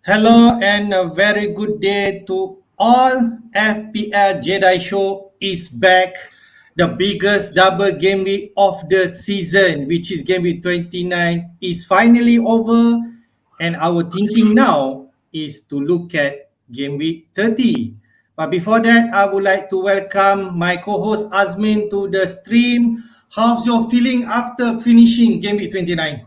Hello and a very good day to all. FPL Jedi Show is back. The biggest double game week of the season, which is game week 29, is finally over. And our thinking now is to look at game week 30. But before that, I would like to welcome my co-host Azmin to the stream. How's your feeling after finishing game week 29?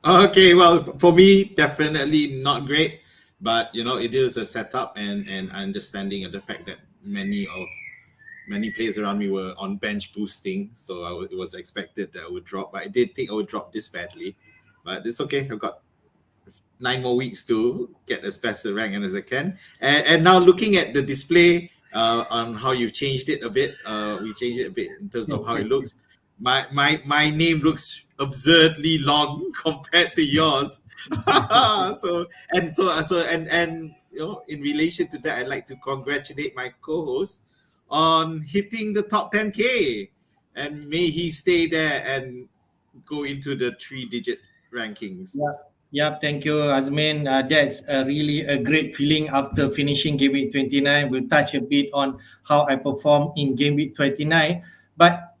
Okay, well, for me, definitely not great, but it is a setup and understanding of the fact that many players around me were on bench boosting, so it was expected that I would drop. But I did think I would drop this badly, but it's okay. I've got 9 more weeks to get as best a rank as I can, and now looking at the display on how you've changed it a bit, we changed it a bit in terms of how it looks. My name looks absurdly long compared to yours. So in relation to that, I'd like to congratulate my co-host on hitting the top 10K, and may he stay there and go into the 3-digit rankings. Yep, thank you, Azmin. That's really a great feeling after finishing Game Week 29. We'll touch a bit on how I performed in Game Week 29. But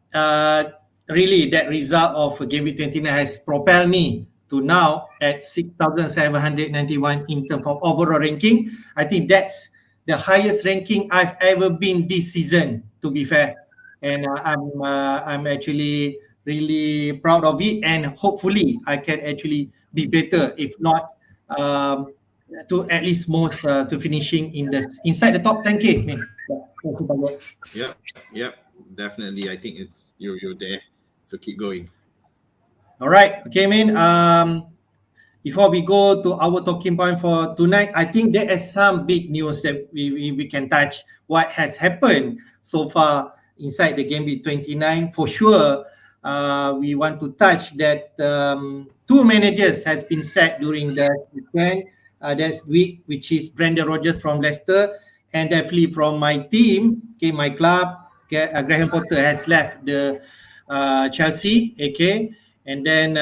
really, that result of Game Week 29 has propelled me to now at 6,791 in terms of overall ranking. I think that's the highest ranking I've ever been this season, to be fair. And I'm actually really proud of it. And hopefully, I can actually be better, if not to at least most to finishing in the inside the top 10K. Man. Yep, yep, definitely. I think you're there, so keep going. All right, okay, man. Before we go to our talking point for tonight, I think there is some big news that we can touch. What has happened so far inside the game week 29? For sure, we want to touch that two managers has been sacked during the weekend. That's week, which is Brendan Rodgers from Leicester, and definitely from my team, okay, my club, Graham Potter has left the Chelsea, okay, and then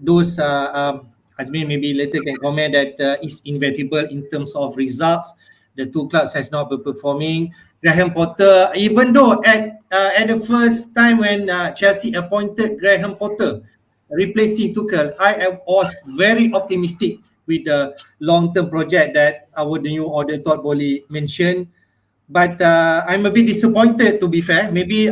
those Azmin maybe later can comment that is inevitable in terms of results. The two clubs has not been performing. Graham Potter, even though at the first time when Chelsea appointed Graham Potter replacing Tuchel, was very optimistic with the long-term project that our new order Todd Bowley mentioned. But I'm a bit disappointed, to be fair. Maybe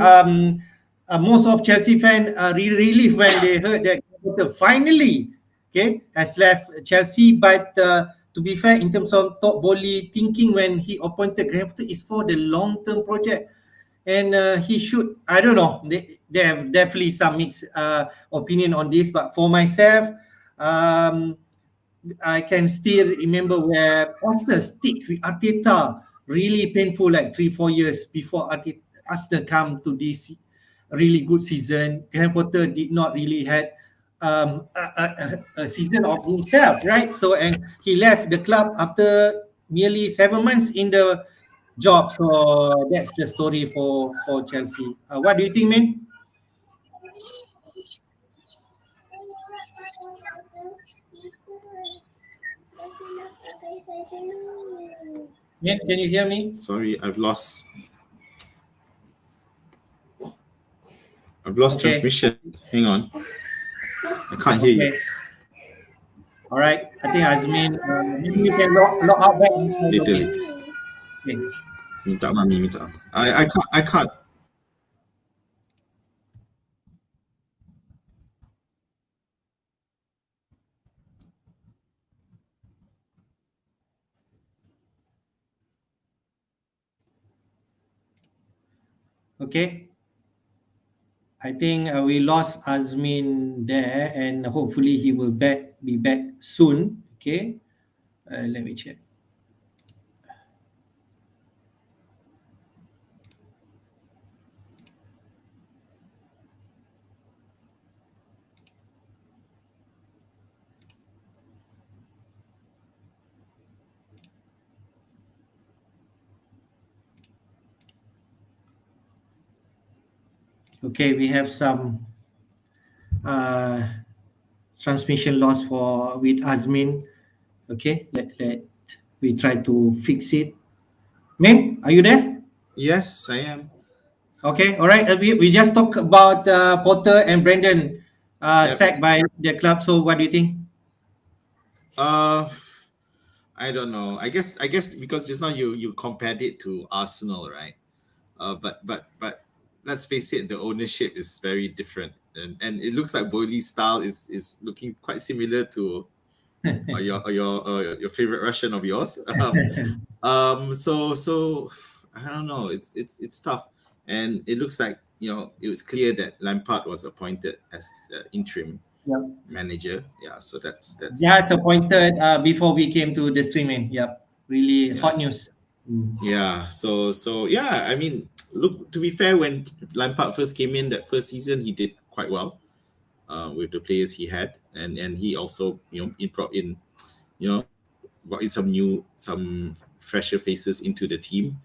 most of Chelsea fans are really relieved when they heard that Potter finally, okay, has left Chelsea. But to be fair, in terms of Todd Bowley thinking when he appointed Graham Potter is for the long-term project, and he should. I don't know. They have definitely some mixed opinion on this. But for myself, um, I can still remember where Arsenal stick with Arteta really painful, like 3-4 years before Arsenal come to this really good season. Graham Potter did not really had a season of himself, right? So and he left the club after nearly 7 months in the job. So that's the story for Chelsea. What do you think, man? Man, can you hear me? Sorry, I've lost Okay. transmission. Hang on, I can't hear you. Okay. All right. I think Azmin, maybe you can log out back and try Later, login. later. Okay. Minta mami, minta. I can't. Okay. I think we lost Azmin there, and hopefully he will be back soon. Okay. Let me check. Okay, we have some uh, transmission loss for with Azmin. Okay, let we try to fix it. Min, are you there? Yes, I am. Okay, all right. We just talked about Potter and Brandon Yep. sacked by the club. So what do you think? Uh, I don't know. I guess because just now you compared it to Arsenal, right? But let's face it, the ownership is very different, and it looks like Boehly's style is looking quite similar to your favorite Russian of yours. So I don't know. It's tough, and it looks like it was clear that Lampard was appointed as interim Yep. manager. Yeah, so Just that's appointed before we came to the streaming. Yep. Really yeah. hot news. Mm. Yeah, so yeah, I mean, look, to be fair, when Lampard first came in that first season, he did quite well with the players he had, and he also he brought in you know brought in some fresher faces into the team.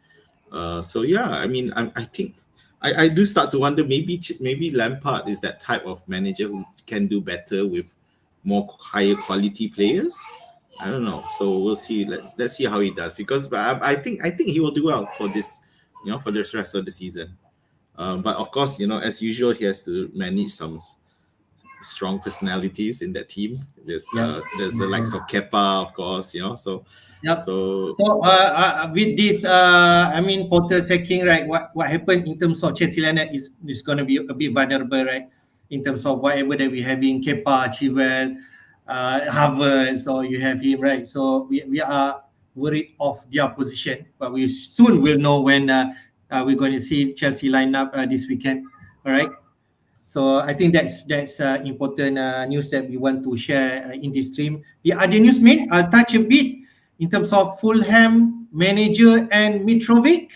So yeah, I mean, I think I do start to wonder, maybe Lampard is that type of manager who can do better with more higher quality players. I don't know. So we'll see. Let's see how he does, because I think he will do well for this, for the rest of the season. But of course, as usual, he has to manage some strong personalities in that team. Yep. There's the likes of Kepa, of course. Yep. So So with this, I mean Potter sacking, right? What happened in terms of Chelsea lineup is going to be a bit vulnerable, right? In terms of whatever that we having Kepa, Chilwell, Havertz, or you have him, right? So we are worried of their position, but we soon will know when we're going to see Chelsea lineup this weekend. All right. So I think that's important news that we want to share in this stream. The other news, mate, I'll touch a bit in terms of Fulham manager and Mitrovic,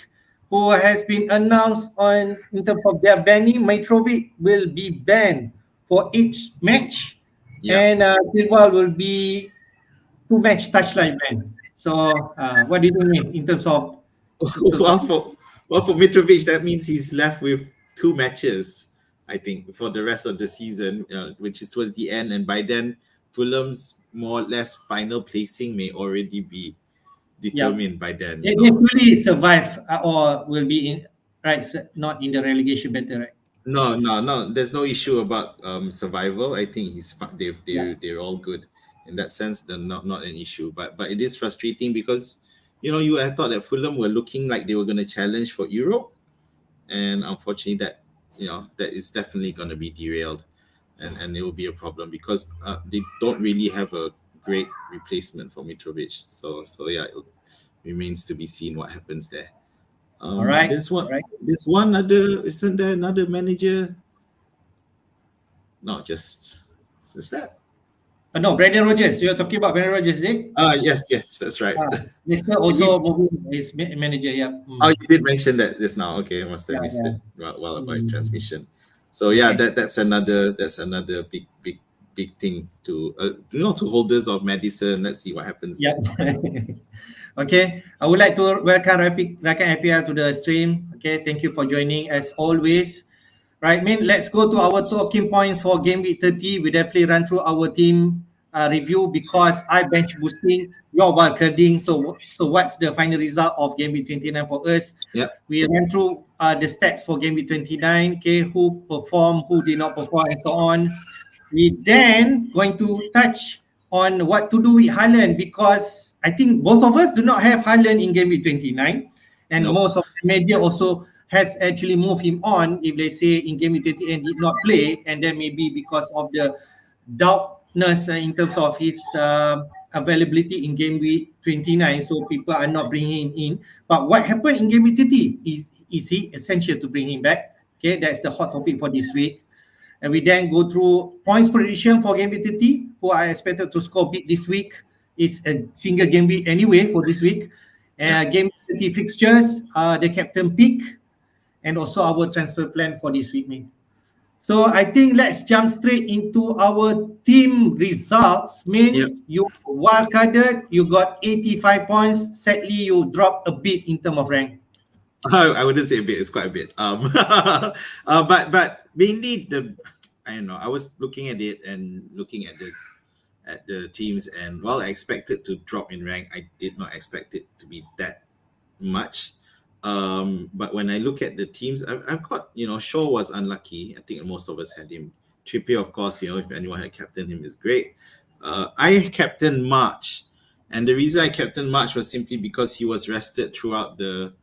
who has been announced on in terms of their banning. Mitrovic will be banned for each match, yeah. and Silva will be two-match touchline ban. So what do you think, mate, in terms of well, for Mitrovic, that means he's left with two matches, I think, for the rest of the season, which is towards the end, and by then, Fulham's more or less final placing may already be yeah? determined by then. They fully survive or will be in right, not in the relegation battle, right? No, no, no. There's no issue about survival. I think Yeah, they're all good in that sense. They're not an issue. But it is frustrating because you had thought that Fulham were looking like they were going to challenge for Europe, and unfortunately that is definitely going to be derailed, and it will be a problem because they don't really have a great replacement for Mitrovic. So yeah, it remains to be seen what happens there. all right, There's all one. right. There's one other. Isn't there another manager? Not just that. No, Brandon Rogers. You're talking about Brandon Rogers, is it? Yes, that's right. Leicester Did we? also moving his manager. Yeah. Oh, Mm. you did mention that just now. Okay, I must have Yeah, missed yeah. it while about Mm. transmission. So yeah, Okay. that's another big thing to to holders of Madison. Let's see what happens Yeah. there. Okay. I would like to welcome Rakan IPL to the stream. Okay. Thank you for joining as always. Right, Min, let's go to our talking points for game week 30. We definitely run through our team review because I bench boosting, you're wildcarding. So what's the final result of game week 29 for us? Yeah. We ran through the stats for game week 29, okay, who performed, who did not perform, and so on. We then going to touch on what to do with Haaland because I think both of us do not have Haaland in game week 29, and Nope. most of the media also has actually moved him on if they say in game week 30 and did not play, and then maybe because of the doubtness in terms of his availability in game week 29, so people are not bringing him in. But what happened in game week 30? Is he essential to bring him back? Okay, that's the hot topic for this week. And we then go through points prediction for game week 30, who are expected to score big this week. It's a single game week anyway for this week. Yeah. Game 30 fixtures, the captain pick, and also our transfer plan for this week, mate. So I think let's jump straight into our team results. Yeah. Min, you wildcarded, you got 85 points. Sadly, you dropped a bit in terms of rank. I wouldn't say a bit. It's quite a bit. But mainly I don't know. I was looking at it and looking at at the teams, and while I expected to drop in rank, I did not expect it to be that much. But when I look at the teams, I've got, Shaw was unlucky. I think most of us had him. Trippier, of course, if anyone had captained him, is great. I captained March, and the reason I captained March was simply because he was rested throughout the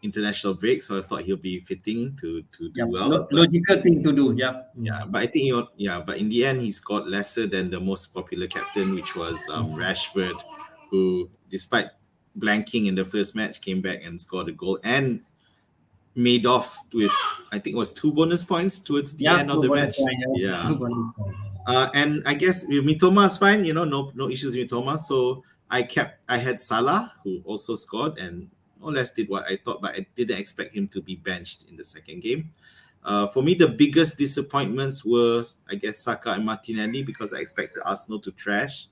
international break, so I thought he'll be fitting to do Yep. well. Logical thing to do. Yep. Yeah, but I think but in the end he scored lesser than the most popular captain, which was Rashford, who, despite blanking in the first match, came back and scored a goal and made off with, I think it was 2 bonus points towards the end of the match. Yeah. And I guess with Mitoma is fine, no issues with Mitoma. So I had Salah, who also scored and more or less did what I thought, but I didn't expect him to be benched in the second game. For me, the biggest disappointments were, I guess, Saka and Martinelli, because I expected Arsenal to trash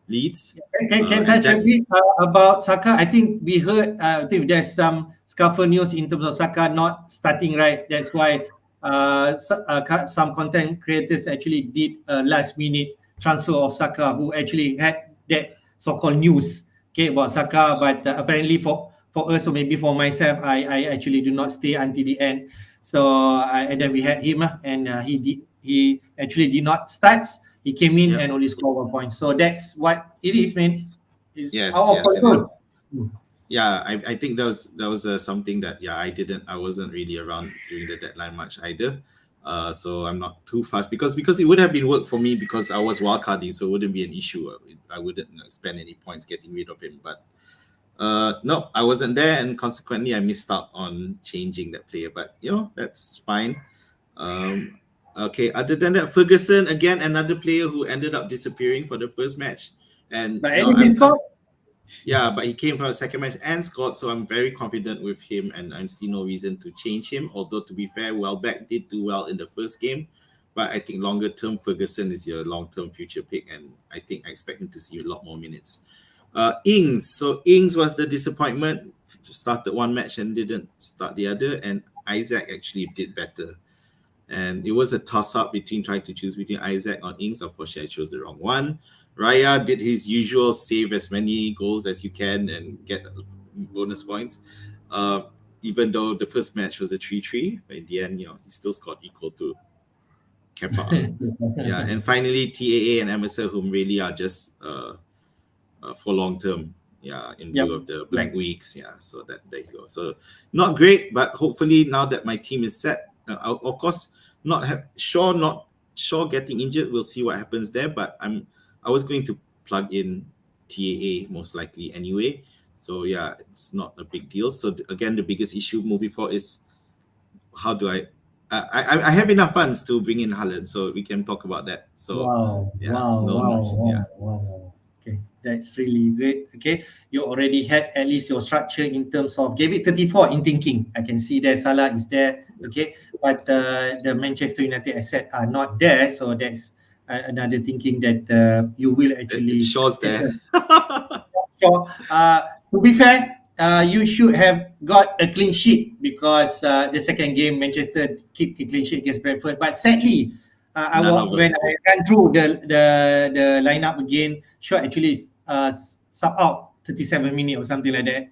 Leeds. Can touch a bit about Saka? I think we heard, I think there's some scuffle news in terms of Saka not starting, right? That's why some content creators actually did a last minute transfer of Saka, who actually had that so-called news, okay, about Saka. But apparently for us, or maybe for myself, I actually do not stay until the end. So and then we had him, and he actually did not start. He came in and only scored 1 point. So that's what it is, man. It's out of control. Yeah, I think that was something that I wasn't really around during the deadline much either. So I'm not too fast because it would have been work for me because I was wildcarding, so it wouldn't be an issue. I wouldn't spend any points getting rid of him. But no, I wasn't there, and consequently I missed out on changing that player. But that's fine. Okay, other than that, Ferguson, again, another player who ended up disappearing for the first match. And but but he came for a second match and scored, so I'm very confident with him, and I see no reason to change him. Although, to be fair, Welbeck did do well in the first game, but I think longer term, Ferguson is your long-term future pick, and I think I expect him to see a lot more minutes. Ings was the disappointment. Started one match and didn't start the other, and Isaac actually did better. And it was a toss-up between trying to choose between Isaac or Ings. Unfortunately, I chose the wrong one. Raya did his usual save as many goals as you can and get bonus points. Even though the first match was a 3-3, but in the end, he still scored equal to Kepa. And finally, TAA and Emerson, whom really are just for long term. In view of the blank weeks. So there you go. So not great, but hopefully now that my team is set, of course, Shaw getting injured. We'll see what happens there. But I was going to plug in TAA most likely anyway. So it's not a big deal. So again, the biggest issue moving forward is how do I have enough funds to bring in Haaland, so we can talk about that. So wow. Okay, that's really great. Okay, you already had at least your structure in terms of Gameweek 34 in thinking. I can see that Salah is there. Okay, but the Manchester United asset are not there, so that's another thinking that you will actually. Shaw's there. So, to be fair, you should have got a clean sheet because the second game Manchester keep a clean sheet against Brentford. But sadly, when I ran through the lineup again, Shaw actually sub out 37 minutes or something like that,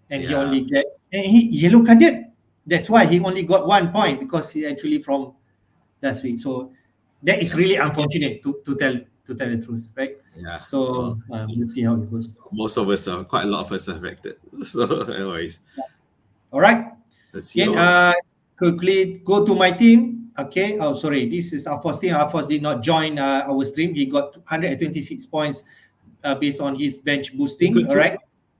and he only he yellow carded. That's why he only got 1 point, because he actually from last week. So that is really unfortunate to tell the truth, right? So we'll see how it goes. Most of us quite a lot of us are affected. So anyways. All right. Let's see. Quickly go to my team. Okay. Oh, sorry. This is Afos team. Afos did not join our stream. He got 126 points based on his bench boosting. All right.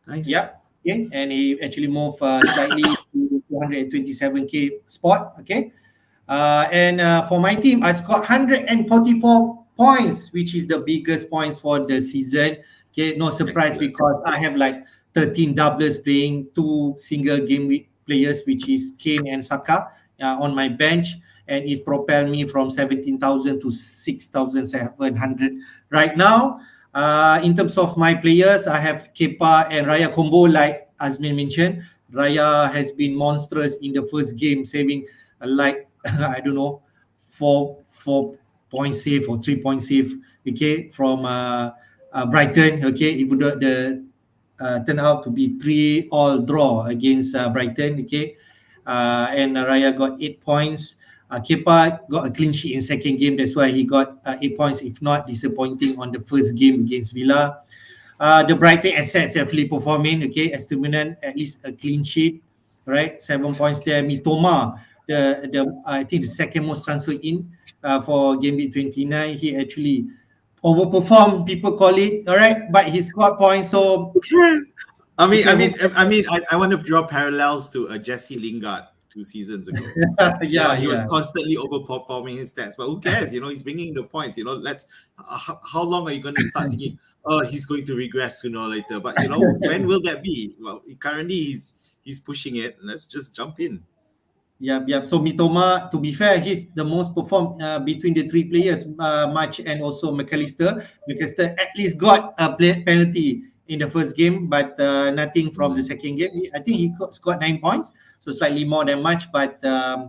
Nice. Yeah. Okay. And he actually moved slightly to 227k spot. Okay. And for my team, I scored 144 points, which is the biggest points for the season. Okay, no surprise. Excellent. Because I have like 13 doublers playing 2 single game week players, which is Kane and Saka on my bench, and it's propelled me from 17,000 to 6,700 right now. In terms of my players, I have Kepa and Raya combo, like Azmin mentioned. Raya has been monstrous in the first game, saving like I don't know, for point save or 3 point save, okay, from Brighton, okay, even though the turned out to be 3-3 draw against Brighton, okay, and Raya got 8 points. Kepa got a clean sheet in second game, that's why he got 8 points. If not, disappointing on the first game against Villa. The Brighton assets are fully performing, okay, Estupinan at least a clean sheet, right? 7 points there. Mitoma, the I think the second most transfer in for game week 29. He actually overperformed, people call it, all right, but he scored points. So Who cares? okay, I want to draw parallels to Jesse Lingard 2 seasons ago. yeah, He was yeah. constantly overperforming his stats, but who cares? He's bringing the points. Let's. How long are you going to start thinking? Oh, he's going to regress sooner or later. But when will that be? Well, currently he's pushing it. Let's just jump in. Yep. So Mitoma, to be fair, he's the most performed between the three players, March and also McAllister. McAllister at least got a penalty in the first game, but nothing from the second game. I think he scored 9 points, so slightly more than March, but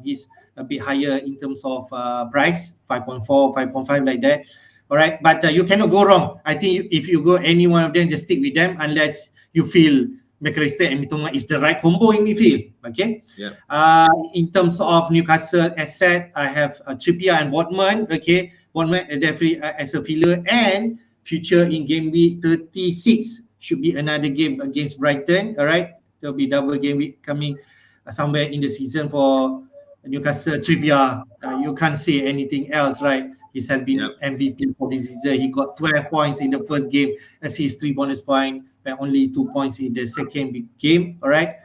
he's a bit higher in terms of price, 5.4, 5.5 like that. All right, but you cannot go wrong. I think if you go any one of them, just stick with them unless you feel McAllister and Mitoma is the right combo in midfield. Okay. Yeah. In terms of Newcastle asset, I have Trippier and Botman. Okay, Botman definitely as a filler and future in game week 36 should be another game against Brighton. All right, there'll be double game week coming somewhere in the season for Newcastle. Trippier, you can't say anything else, right? He has been MVP for this season. He got 12 points in the first game, assist 3 bonus points, and only 2 points in the second game. All right.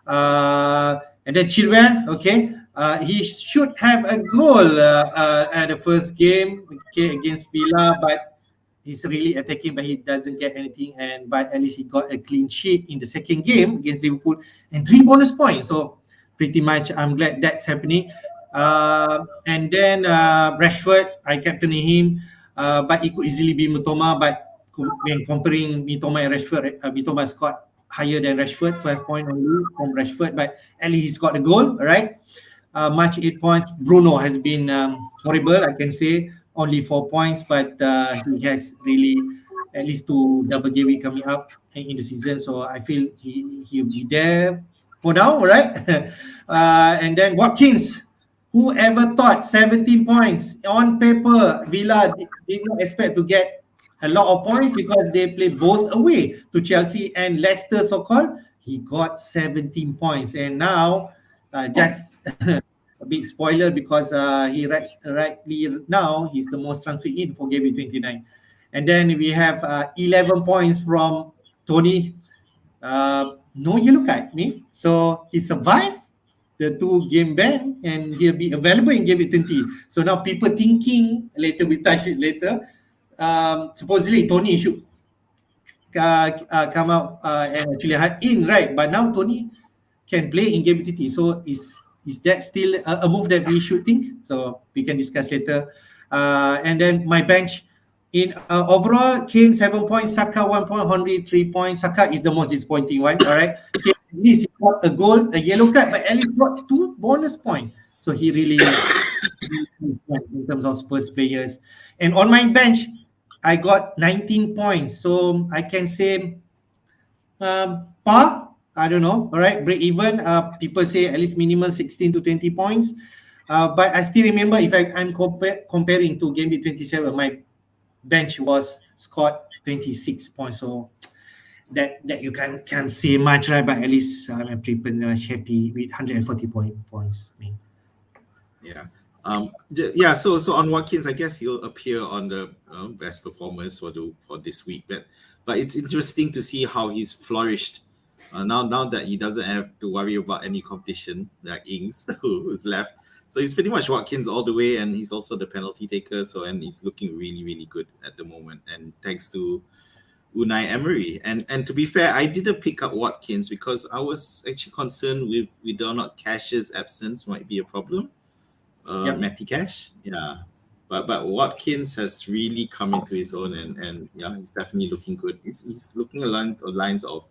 And then Chilwell, okay, he should have a goal at the first game, okay, against Villa, but he's really attacking, but he doesn't get anything. But at least he got a clean sheet in the second game against Liverpool and 3 bonus points. So pretty much, I'm glad that's happening. And then Rashford, I captained him, but it could easily be Mitoma. But when comparing Mitoma and Rashford, Mitoma scored higher than Rashford, 12 points only from Rashford, but at least he's got the goal, right? March 8 points. Bruno has been horrible, I can say, only 4 points, but he has really at least 2 double game week coming up in the season, so I feel he'll be there for now, right? And then Watkins, whoever thought 17 points on paper, Villa did not expect to get a lot of points because they play both away to Chelsea and Leicester, so-called. He got 17 points, and now just a big spoiler because he rightly now he's the most transfer in for game week 29. And then we have 11 points from Tony. No yellow card, so he survived the 2 game ban and he'll be available in game week 20. So now people thinking, later we touch it later, supposedly Tony should come out and actually had in, right? But now Tony can play in game 20. So is that still a move that we should think? So we can discuss later. And then my bench in overall, Kane 7 points, Saka 1 point, Henry 3 points. Saka is the most disappointing one. All right, Kane, at least he got a goal, a yellow card, but at least got 2 bonus points. So he really in terms of Spurs players. And on my bench, I got 19 points. So I can say par, I don't know, all right, break even. People say at least minimum 16 to 20 points. But I still remember if I'm comparing to game week 27, my bench was scored 26 points. So that you can't say much, right? But at least I'm pretty much happy with 140 points. Yeah. So on Watkins, I guess he'll appear on the best performers for this week. But it's interesting to see how he's flourished now that he doesn't have to worry about any competition like Ings who's left. So he's pretty much Watkins all the way, and he's also the penalty taker. And he's looking really, really good at the moment. And thanks to Unai Emery. And to be fair, I didn't pick up Watkins because I was actually concerned with whether or not Cash's absence might be a problem. Matty Cash, but Watkins has really come into his own, and he's definitely looking good. He's looking along the lines of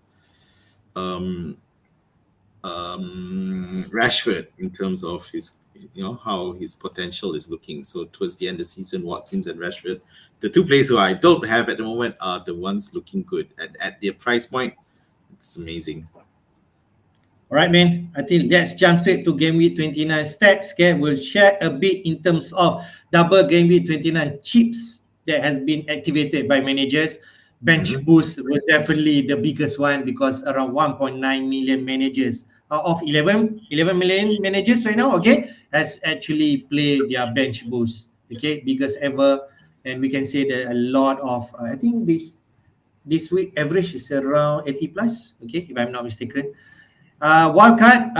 Rashford in terms of his how his potential is looking. So towards the end of the season, Watkins and Rashford, the two players who I don't have at the moment, are the ones looking good at their price point. It's amazing. All right, man. I think let's jump straight to Game Week 29 stats. Okay, we'll share a bit in terms of double Game Week 29 chips that has been activated by managers. Bench Mhm. boost was definitely the biggest one because around 1.9 million managers out of 11 million managers right now, okay, has actually played their bench boost. Okay, biggest ever. And we can say that a lot of, I think this week average is around 80 plus, okay, if I'm not mistaken. Wildcard,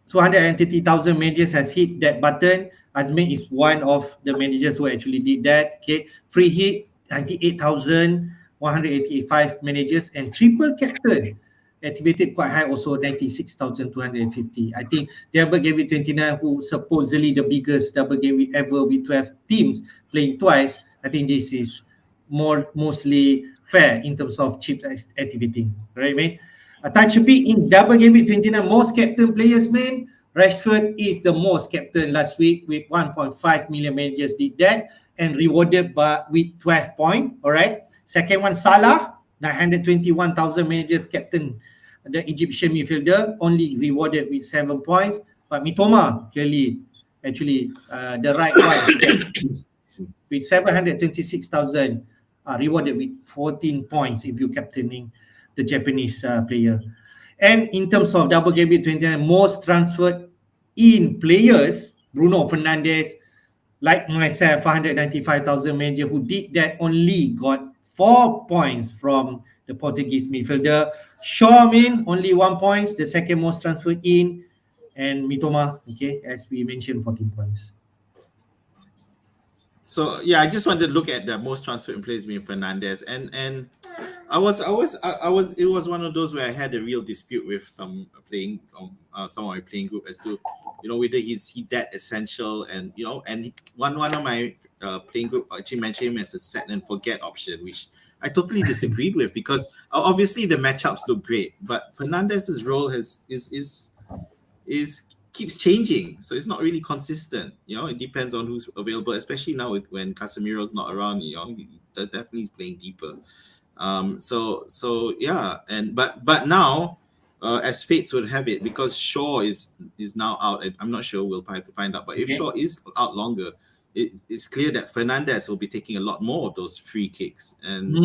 230,000 managers has hit that button. Azmin is one of the managers who actually did that. Okay, free hit 98,185 managers, and triple captain activated quite high also, 96,250. I think double game week 29, who supposedly the biggest double game week ever with 12 teams playing twice. I think this is mostly fair in terms of chips activating, right, mate? A touch a bit in double game week 29 most captain players, man. Rashford is the most captain last week with 1.5 million managers did that and rewarded with 12 points. All right. Second one, Salah, 921,000 managers captain the Egyptian midfielder, only rewarded with 7 points. But Mitoma clearly actually the right one to get with 726,000 rewarded with 14 points if you're captaining the Japanese player. And in terms of double game week 29, most transferred in players, Bruno Fernandes, like myself, 195,000 manager who did that, only got 4 points from the Portuguese midfielder. Shaw Min, only 1 point, the second most transferred in. And Mitoma, okay, as we mentioned, 14 points. So yeah, I just wanted to look at the most transferred in players being Fernandez, and I was it was one of those where I had a real dispute with some of my playing group as to whether he that essential, and and one of my playing group actually mentioned him as a set and forget option, which I totally disagreed with, because obviously the matchups look great, but Fernandez's role is keeps changing, so it's not really consistent. It depends on who's available, especially now when Casemiro's not around. He definitely is playing deeper. So yeah, and but now, as fates would have it, because Shaw is now out. I'm not sure, we'll have to find out. But if Okay. Shaw is out longer, it's clear that Fernandez will be taking a lot more of those free kicks, and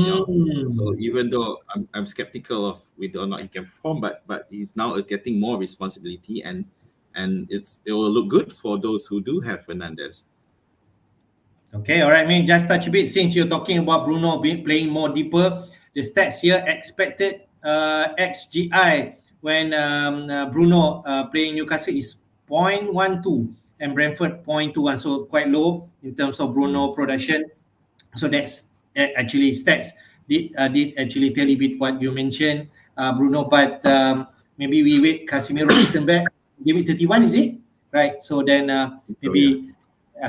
so even though I'm skeptical of whether or not he can perform, but he's now getting more responsibility, and it will look good for those who do have Fernandez. Okay, all right, man. Just touch a bit since you're talking about Bruno playing more deeper. The stats here, expected XGI when Bruno playing Newcastle is 0.12 and Brentford 0.21, so quite low in terms of Bruno production. So that's actually stats did actually tell you bit what you mentioned, Bruno. But maybe we wait Casemiro return back. Give it 31, is it? Right. So then So yeah. maybe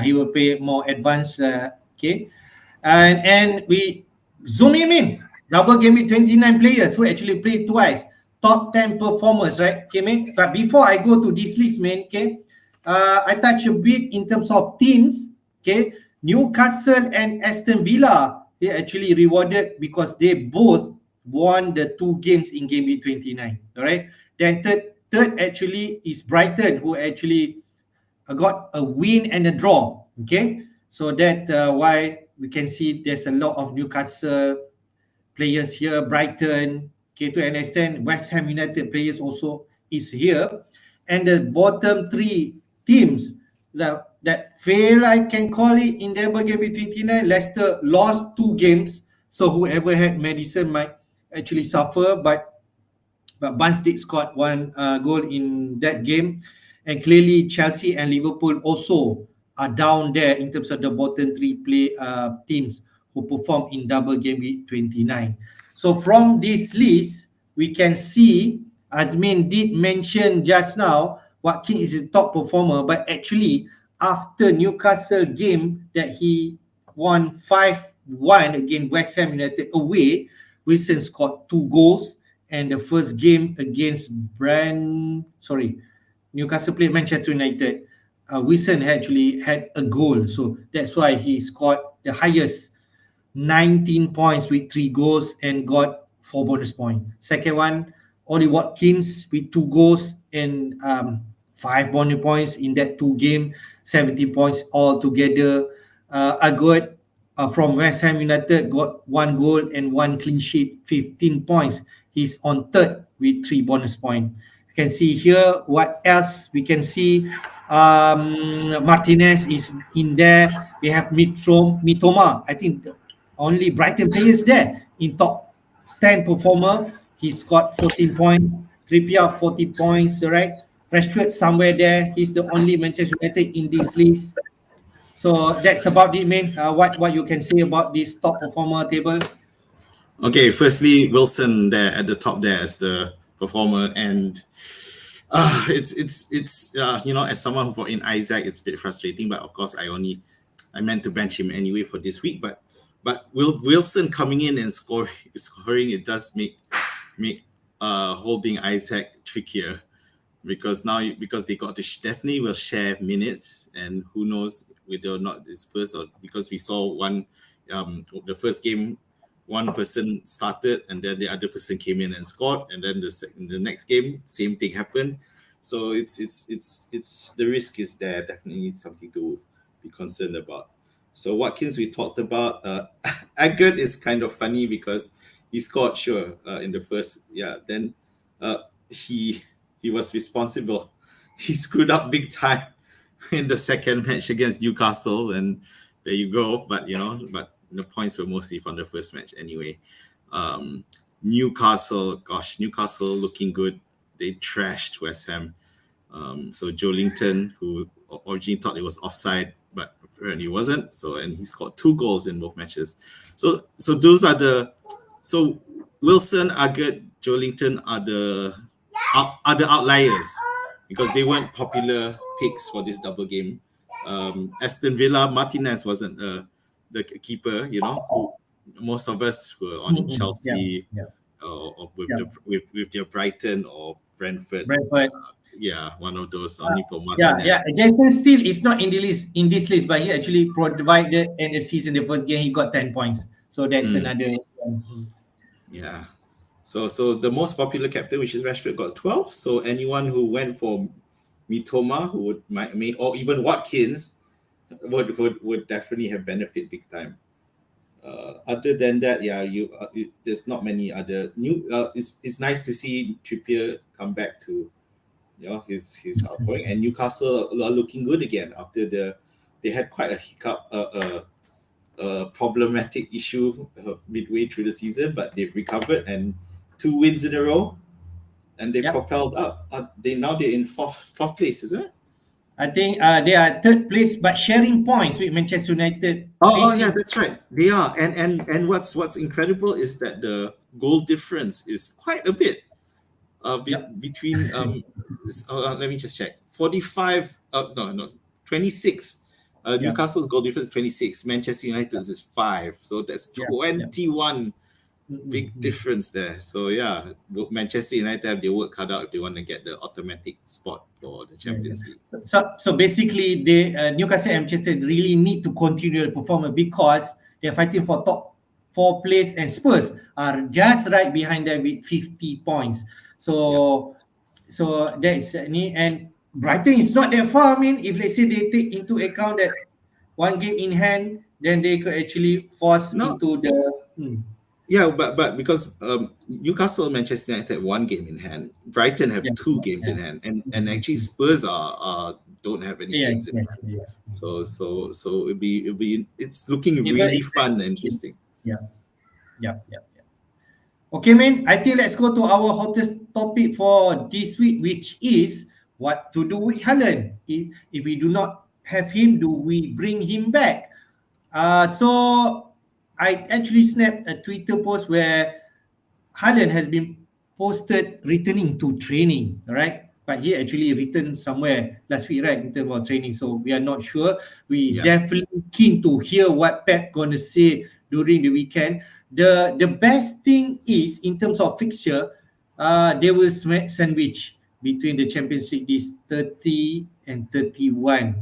he will play more advanced. Okay, and we zoom him in. Double game with 29 players who actually played twice. Top 10 performers, right? Okay, man. But before I go to this list, man, okay, I touch a bit in terms of teams. Okay, Newcastle and Aston Villa, they actually rewarded because they both won the two games in game week 29. All right. Then third actually is Brighton, who actually got a win and a draw. Okay, so that why we can see there's a lot of Newcastle players here, Brighton, okay, to an extent, West Ham United players also is here. And the bottom three teams that fail, I can call it, in the game with 29, Leicester lost two games. So whoever had Madison might actually suffer, but Barnes did score one goal in that game. And clearly, Chelsea and Liverpool also are down there in terms of the bottom three teams who perform in double game week 29. So from this list, we can see Azmin did mention just now Watkins is the top performer, but actually after Newcastle game that he won 5-1 against West Ham United away, Wilson scored two goals, and the first game against Newcastle played Manchester United. Wilson actually had a goal, so that's why he scored the highest 19 points with 3 goals and got 4 bonus points. Second one, Ollie Watkins with 2 goals and 5 bonus points in that 2 game, 17 points altogether. Agot from West Ham United got 1 goal and 1 clean sheet, 15 points. He's on third with 3 bonus points. You can see here what else we can see. Martinez is in there. We have Mitoma. I think only Brighton players there in top 10 performer. He scored 14 points. Trippier 40 points, right? Rashford somewhere there. He's the only Manchester United in this list. So that's about it, man. What you can say about this top performer table? Okay, firstly, Wilson there at the top there as the performer, and it's as someone who brought in Isaac, it's a bit frustrating. But of course, I meant to bench him anyway for this week. But Wilson coming in and scoring, it does make holding Isaac trickier, because they got to definitely will share minutes, and who knows whether or not this first, or because we saw the first game, one person started and then the other person came in and scored, and then the next game same thing happened. So it's the risk is there, definitely something to be concerned about. So Watkins we talked about. Agut is kind of funny because he scored in the first, then he was responsible. He screwed up big time in the second match against Newcastle, and there you go. But the points were mostly from the first match anyway. Newcastle looking good. They trashed West Ham. So Joelinton, who originally thought it was offside, but apparently wasn't. And he scored 2 goals in both matches. So those are so Wilson, Agut, Joelinton are the outliers, because they weren't popular picks for this double game. Aston Villa, Martinez wasn't the keeper, who most of us were on Chelsea, or with their Brighton or Brentford. One of those, only for Martinez. Jason Steele is not in this list, but he actually provided an assist in the first game. He got 10 points, so that's another. Yeah. So the most popular captain, which is Rashford, got 12. So anyone who went for Mitoma, who or even Watkins, would definitely have benefit big time. Other than that, there's not many other new. It's nice to see Trippier come back to, his outgoing, and Newcastle are looking good again after they had quite a hiccup, problematic issue midway through the season, but they've recovered, and 2 wins in a row, and they propelled up. They're in fourth place, isn't it? I think they are third place, but sharing points with Manchester United. Oh yeah, that's right. They are, and what's incredible is that the goal difference is quite a bit between. Let me just check. 45. 26. Newcastle's goal difference is 26. Manchester United's is 5. So that's 21. Big difference there. So Manchester United have their work cut out if they want to get the automatic spot for the Champions League. So basically, the Newcastle and Manchester really need to continue the performance, because they're fighting for top 4 place, and Spurs are just right behind them with 50 points. So that is and Brighton is not that far. I mean, if let's say they take into account that 1 game in hand, then they could actually force into the. Yeah, but because Newcastle and Manchester United have 1 game in hand, Brighton have 2 games in hand, and actually Spurs don't have any games in hand. So it's looking really fun and interesting. Yeah. Okay, man. I think let's go to our hottest topic for this week, which is what to do with Haaland. If we do not have him, do we bring him back? So I actually snapped a Twitter post where Haaland has been posted returning to training, right? But he actually returned somewhere last week, right, in terms of training. So we are not sure. We definitely keen to hear what Pep gonna say during the weekend. The best thing is, in terms of fixture, they will sandwich between the Champions League is 30 and 31.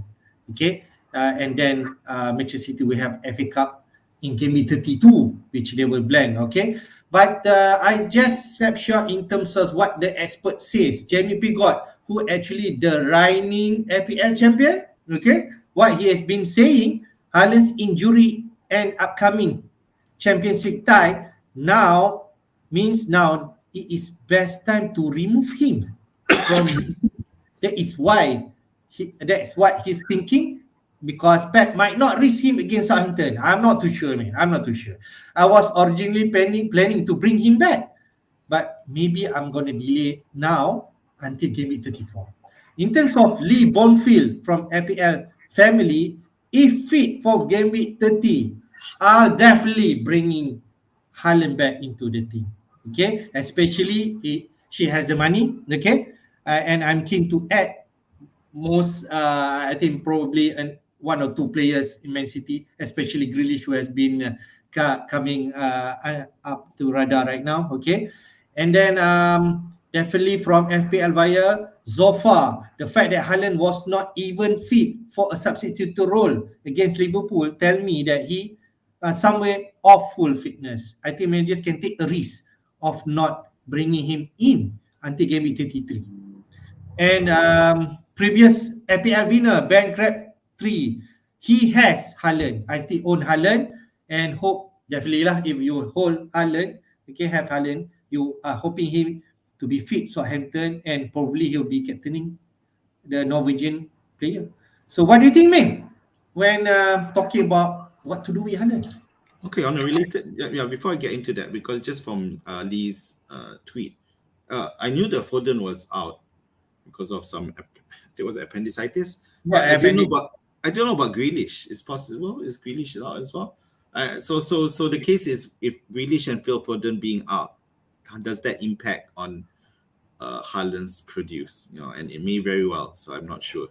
Okay, and then Manchester City will have FA Cup in game week 32, which they will blank. Okay, but I just snapshot in terms of what the expert says. Jamie Pigot, who actually the reigning FPL champion. Okay, what he has been saying, Haaland's injury and upcoming Champions League tie now means now it is best time to remove him from the team. That is why that's what he's thinking, because Pep might not risk him against Southampton. I'm not too sure, man. I'm not too sure. I was originally planning to bring him back, but maybe I'm gonna delay now until game week 34. In terms of Lee Bonfield from FPL family, if fit for game week 30, I'll definitely bringing Haaland back into the team. Okay, especially she has the money. Okay, and I'm keen to add most. I think probably one or two players in Man City, especially Grealish, who has been coming up to radar right now. Okay, and then definitely from FPL via Zofa, the fact that Haaland was not even fit for a substitute role against Liverpool tell me that he somewhere off full fitness. I think managers can take a risk of not bringing him in until game week 33. And previous FPL winner, Bankrupt 3, he has Haaland. I still own Haaland and hope definitely lah, if you hold Haaland, okay, have Haaland, you are hoping him to be fit Southampton, and probably he'll be captaining the Norwegian player. So what do you think, man, when talking about what to do with Haaland? Okay, on a related, before I get into that, because just from Lee's tweet, I knew that Foden was out because of there was appendicitis. But I didn't know about Grealish. It's possible. Is Grealish out as well? So the case is, if Grealish and Phil Foden being out, does that impact on Haaland's produce? And it may very well. So I'm not sure.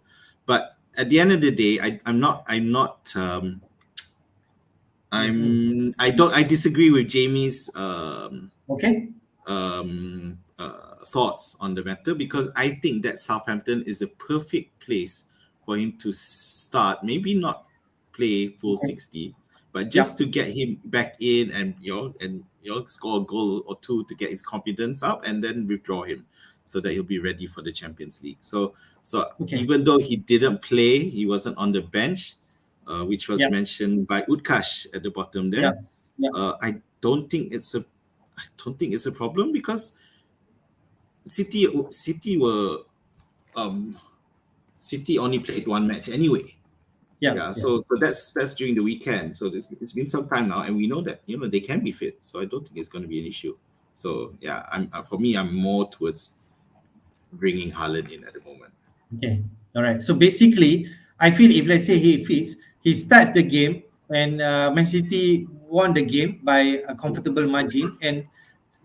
But at the end of the day, I disagree with Jamie's thoughts on the matter, because I think that Southampton is a perfect place for him to start, maybe not play full 60, but just to get him back in and score a goal or two to get his confidence up, and then withdraw him so that he'll be ready for the Champions League. So even though he didn't play, he wasn't on the bench, which was mentioned by Utkash at the bottom there. I don't think it's a problem, because City only played one match anyway. So that's during the weekend. So it's been some time now, and we know that they can be fit. So I don't think it's going to be an issue. So I'm more towards bringing Haaland in at the moment. Okay, all right. So basically, I feel if let's say he fits, he starts the game, and Man City won the game by a comfortable margin, and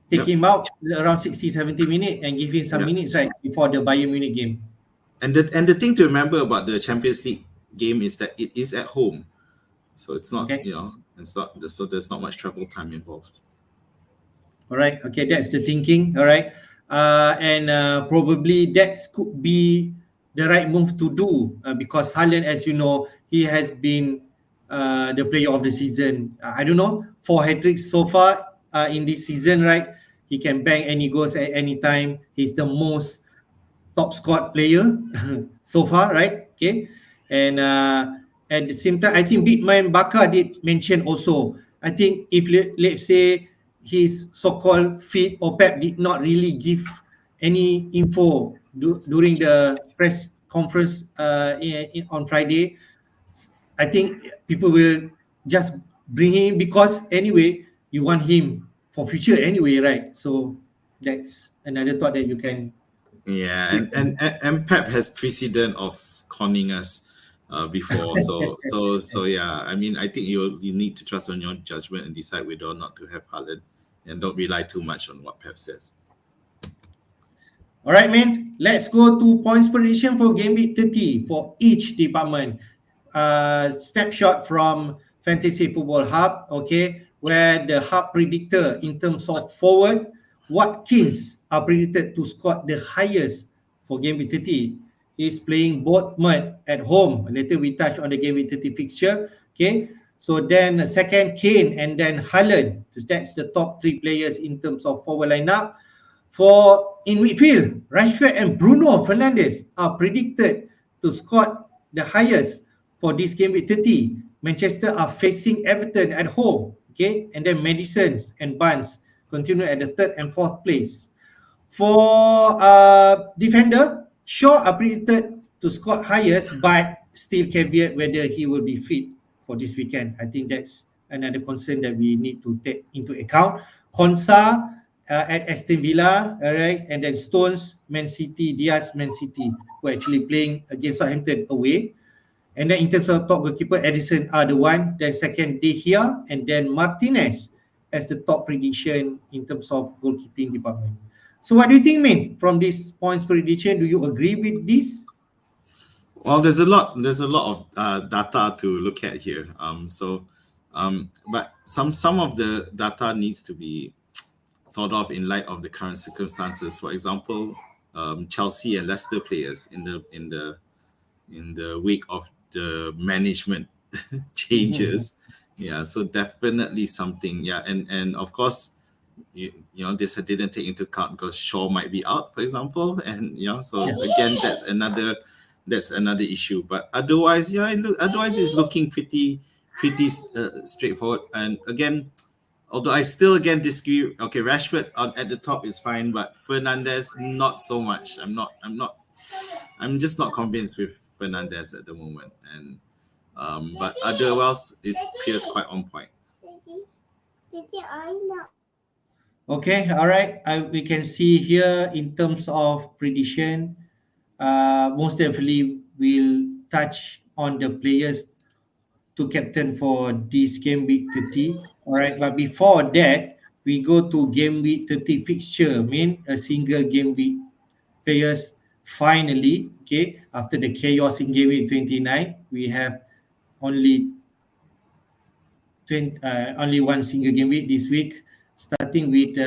take him out around 60-70 minutes and give him some minutes right before the Bayern Munich game. And the thing to remember about the Champions League game is that it is at home, so it's not so there's not much travel time involved. All right, okay, that's the thinking. All right, and probably that could be the right move to do, because Haaland, as you know, he has been the player of the season. I don't know, 4 hat-tricks so far in this season, right? He can bang any goals at any time. He's the most top scored player so far, right? Okay, and at the same time, I think Bitman Bakar did mention also, I think if let's say his so-called fit, or Pep did not really give any info during the press conference on Friday, I think people will just bring him, because anyway you want him for future anyway, right? So that's another thought that you can. Yeah, and Pep has precedent of conning us before, so yeah. I mean, I think you need to trust on your judgment and decide whether or not to have Haaland, and don't rely too much on what Pep says. All right, man. Let's go to points prediction for game week 30 for each department. Snapshot from Fantasy Football Hub, okay, where the Hub predictor in terms of forward, Watkins are predicted to score the highest for game week 30. He's playing Bournemouth at home. Later we touch on the game week 30 fixture. Okay. So then second Kane and then Haaland. That's the top three players in terms of forward lineup. For in midfield, Rashford and Bruno Fernandes are predicted to score the highest for this game week 30. Manchester are facing Everton at home. Okay. And then Madison and Barnes continue at the third and fourth place. For defender, Shaw are predicted to score highest, but still caveat whether he will be fit for this weekend. I think that's another concern that we need to take into account. Konsa at Aston Villa, all right, and then Stones, Man City, Diaz, Man City, who are actually playing against Southampton away. And then in terms of top goalkeeper, Edison are the one. Then second, De Gea, and then Martinez as the top prediction in terms of goalkeeping department. So what do you think, man, from this points prediction? Do you agree with this? Well, there's a lot of data to look at here. But some of the data needs to be thought of in light of the current circumstances. For example, Chelsea and Leicester players in the wake of the management changes. Yeah, so definitely something. Yeah, and of course, you know, this didn't take into account because Shaw might be out, for example, and so again, that's another issue. But otherwise, otherwise it's looking pretty straightforward. And again, although I still again disagree. Okay, Rashford at the top is fine, but Fernandes not so much. I'm just not convinced with Fernandes at the moment, and but otherwise it appears quite on point. Okay, all right. We can see here in terms of prediction, most definitely we'll touch on the players to captain for this game week 30. All right, but before that, we go to game week 30 fixture, mean a single game week players finally, okay, after the chaos in game week 29, we have only only one single game week this week, starting with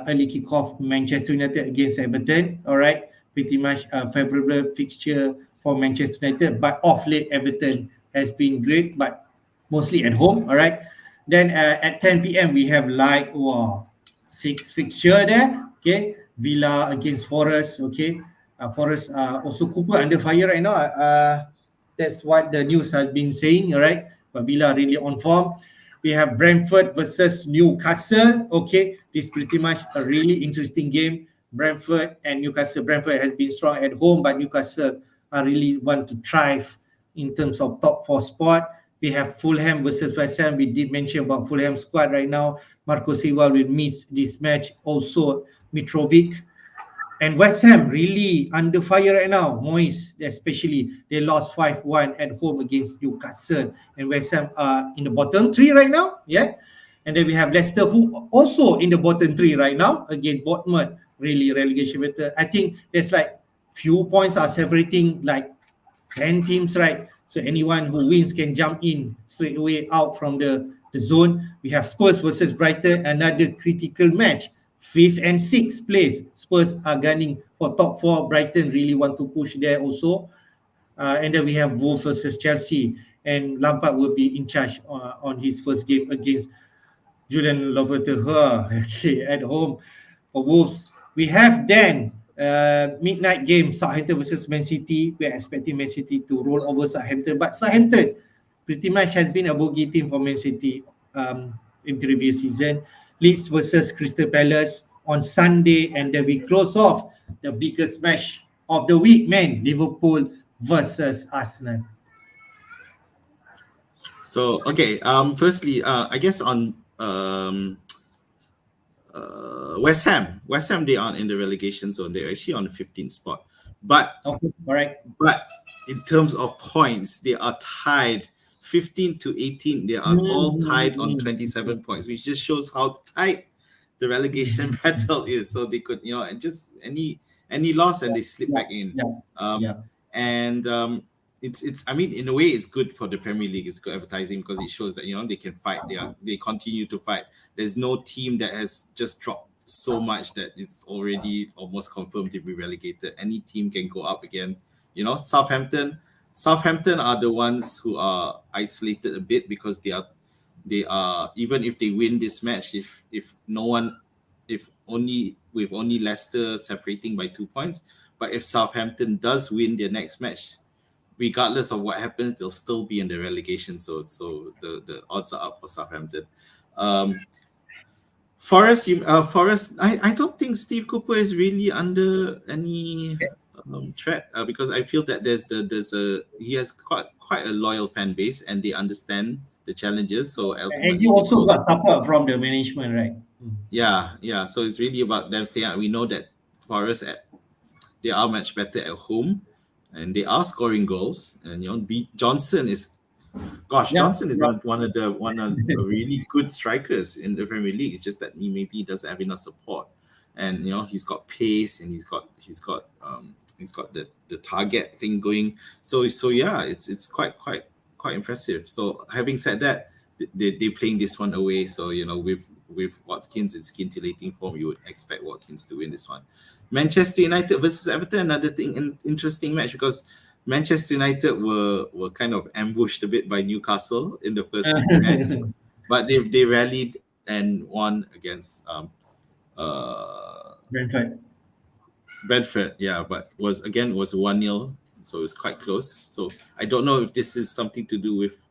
early kickoff Manchester United against Everton. All right, pretty much a favorable fixture for Manchester United, but off late Everton has been great, but mostly at home. All right, then at 10 p.m. we have like six fixture there. Okay, Villa against Forest. Okay, Forest also Cooper under fire right now. That's what the news has been saying. All right, but Villa really on form. We have Brentford versus Newcastle. Okay, this pretty much a really interesting game. Brentford and Newcastle. Brentford has been strong at home, but Newcastle are really want to thrive in terms of top four spot. We have Fulham versus West Ham. We did mention about Fulham squad right now. Marco Silva will miss this match. Also, Mitrovic. And West Ham really under fire right now. Moyes, especially, they lost 5-1 at home against Newcastle. And West Ham are in the bottom three right now. Yeah. And then we have Leicester, who also in the bottom three right now against Bournemouth. Really relegation battle. I think there's like few points are separating like 10 teams, right? So anyone who wins can jump in straight away out from the zone. We have Spurs versus Brighton, another critical match. 5th and 6th place. Spurs are gunning for top 4. Brighton really want to push there also. And then we have Wolves versus Chelsea. And Lampard will be in charge on his first game against Julian Lopetegui. Okay, at home for Wolves. We have then midnight game, Southampton versus Man City. We're expecting Man City to roll over Southampton. But Southampton pretty much has been a bogey team for Man City in previous season. Leeds versus Crystal Palace on Sunday, and then we close off the biggest match of the week, man. Liverpool versus Arsenal. So okay, firstly, I guess on West Ham, they aren't in the relegation zone. They're actually on the 15th spot. But okay, all right. But in terms of points, they are tied 15 to 18. They are all tied on 27 points, which just shows how tight the relegation battle is. So they could, and just any loss and they slip back in. And it's I mean, in a way, it's good for the Premier League. It's good advertising because it shows that they can fight. They continue to fight. There's no team that has just dropped so much that it's already almost confirmed to be relegated. Any team can go up again. Southampton are the ones who are isolated a bit because they are even if they win this match, if no one if only with only Leicester separating by 2 points, but if Southampton does win their next match, regardless of what happens, they'll still be in the relegation. So the odds are up for Southampton. Um, Forest. I don't think Steve Cooper is really under any threat because I feel that there's a he has quite a loyal fan base and they understand the challenges. So And you ultimately, they also go. got support from the management, right? Yeah. So it's really about them staying out. We know that Forest they are much better at home, and they are scoring goals. And Johnson is Yeah, Johnson is one of the really good strikers in the Premier League. It's just that he maybe doesn't have enough support, and he's got pace and he's got the target thing going. So yeah, it's quite impressive. So having said that, they playing this one away. So with Watkins in scintillating form, you would expect Watkins to win this one. Manchester United versus Everton, another interesting match because Manchester United were kind of ambushed a bit by Newcastle in the first match, but they rallied and won against Brentford. Bedford. Yeah, but was 1-0, so it's quite close. So I don't know if this is something to do with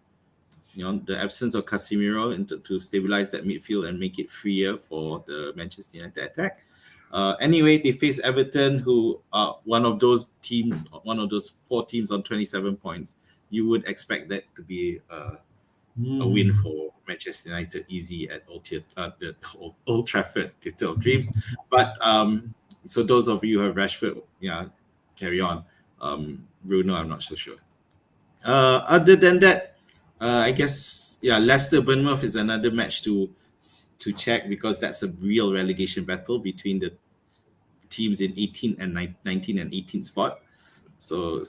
the absence of Casemiro to stabilize that midfield and make it freer for the Manchester United attack. Anyway, they face Everton, who are one of those teams, one of those 4 teams on 27 points. You would expect that to be a win for Manchester United, easy at Old Trafford, Theatre of Dreams. But so those of you who have Rashford, carry on. Bruno, I'm not so sure. Other than that, I guess Leicester Bournemouth is another match to check because that's a real relegation battle between the teams in 18 and 19 and 18 spot. So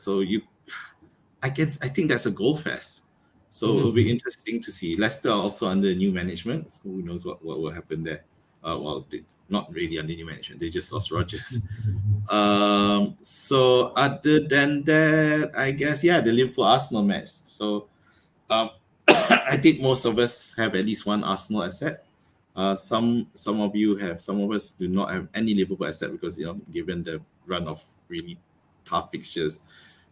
I think that's a goal fest. So it'll be interesting to see. Leicester are also under new management. So who knows what will happen there? They not really under new management. They just lost Rodgers. So other than that, I guess the Liverpool Arsenal match. So I think most of us have at least one Arsenal asset. Some of you have. Some of us do not have any Liverpool asset because given the run of really tough fixtures.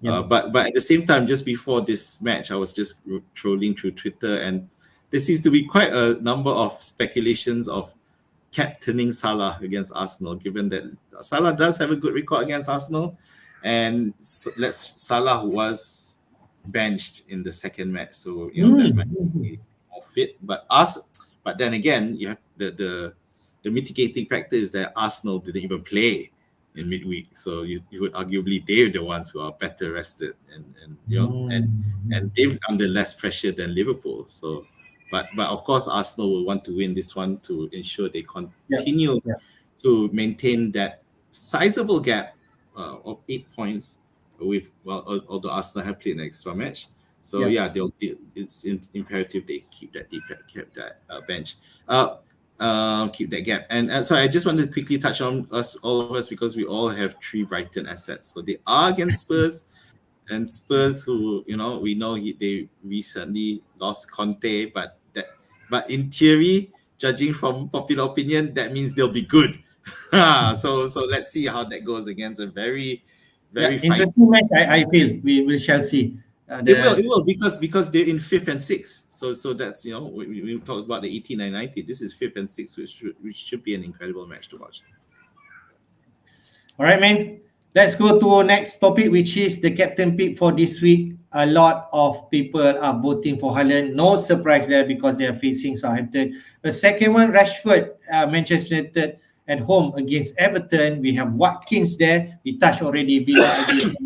But at the same time, just before this match, I was just trolling through Twitter, and there seems to be quite a number of speculations of captaining Salah against Arsenal, given that Salah does have a good record against Arsenal, and Salah was benched in the second match, so that might be more fit. But then again, you have the mitigating factor is that Arsenal didn't even play in midweek, so you would arguably they're the ones who are better rested, and they're under less pressure than Liverpool. So, but of course, Arsenal will want to win this one to ensure they continue to maintain that sizable gap of 8 points. Although Arsenal have played an extra match, so it's imperative they keep that bench. Keep that gap. And so I just wanted to quickly touch on all of us, because we all have 3 Brighton assets. So they are against Spurs, and Spurs, who we know they recently lost Conte, but in theory, judging from popular opinion, that means they'll be good. So let's see how that goes against a very interesting match. I feel we shall see. It will because they're in 5th and 6th. So that's we talked about the 18 and 19. This is 5th and 6th, which should be an incredible match to watch. All right, man. Let's go to next topic, which is the captain pick for this week. A lot of people are voting for Haaland. No surprise there because they are facing Southampton. The second one, Rashford, Manchester United at home against Everton. We have Watkins there. We touched already. Villa against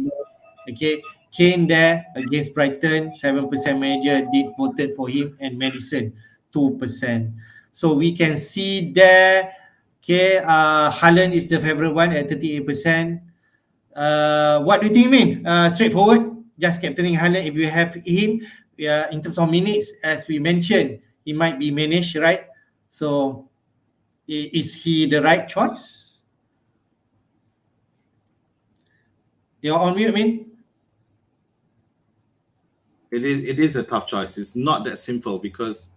okay. Kane there against Brighton. 7% manager did voted for him, and Madison 2%. So we can see there. Okay, Haaland is the favorite one at 38%. What do you think, mean? Straightforward, just captaining Haaland. If you have him, in terms of minutes, as we mentioned, he might be managed, right? So, is he the right choice? You're on mute, I mean. It is a tough choice. It's not that simple because,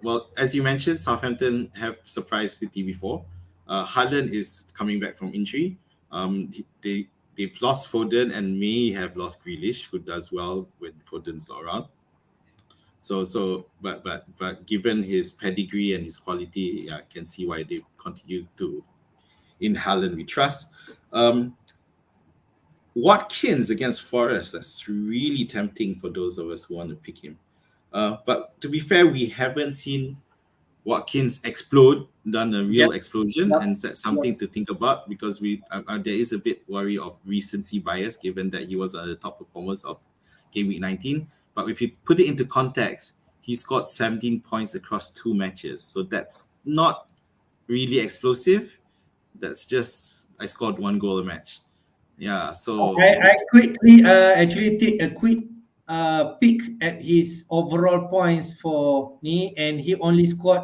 well, as you mentioned, Southampton have surprised City before. Haaland is coming back from injury. They've lost Foden and may have lost Grealish, who does well when Foden's not around. But given his pedigree and his quality, I can see why they continue to in Haaland we trust. Watkins against Forest, that's really tempting for those of us who want to pick him. But to be fair, we haven't seen Watkins done a real explosion, Yep. and that's something to think about because there is a bit worry of recency bias given that he was one of the top performers of Gameweek 19. But if you put it into context, he scored 17 points across 2 matches, so that's not really explosive. That's just I scored 1 goal a match. Yeah, so I quickly actually take a quick peek at his overall points for me, and he only scored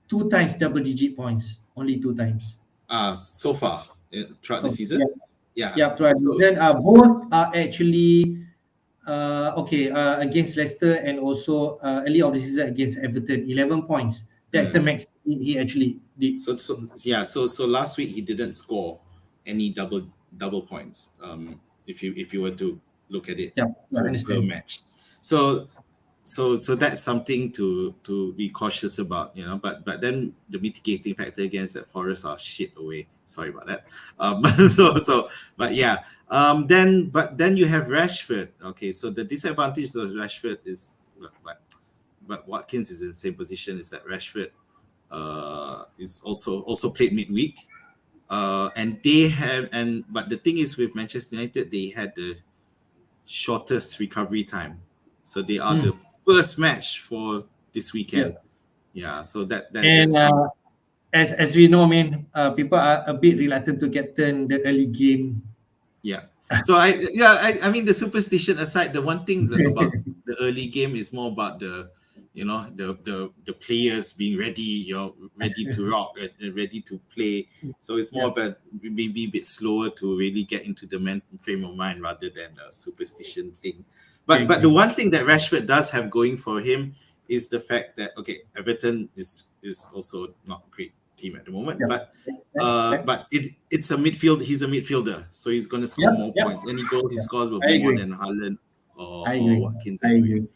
2 times double-digit points, only 2 times. so far throughout the So, season, yeah. Yeah, throughout the So- season, both are actually against Leicester and also early of the season against Everton, 11 points. That's the max he actually did. So last week he didn't score any double points. If you were to look at it Yeah, I per understand. match. So that's something to be cautious about, But then the mitigating factor against that Forest are shit away. Sorry about that. But yeah. Then you have Rashford. Okay, so the disadvantage of Rashford is, but Watkins is in the same position. Is that Rashford is also played midweek, but the thing is with Manchester United, they had the shortest recovery time, so they are the first match for this weekend. Yeah, so that's as we know, people are a bit reluctant to captain the early game. yeah. So I mean, the superstition aside, the one thing about the early game is more about the the players being ready, ready to rock and ready to play. So it's more about maybe a bit slower to really get into the frame of mind rather than a superstition thing. But the one thing that Rashford does have going for him is the fact that Everton is also not a great team at the moment, but it's a midfield. He's a midfielder, so he's going to score more points. Any goal he scores will be more than Haaland or Watkins anyway.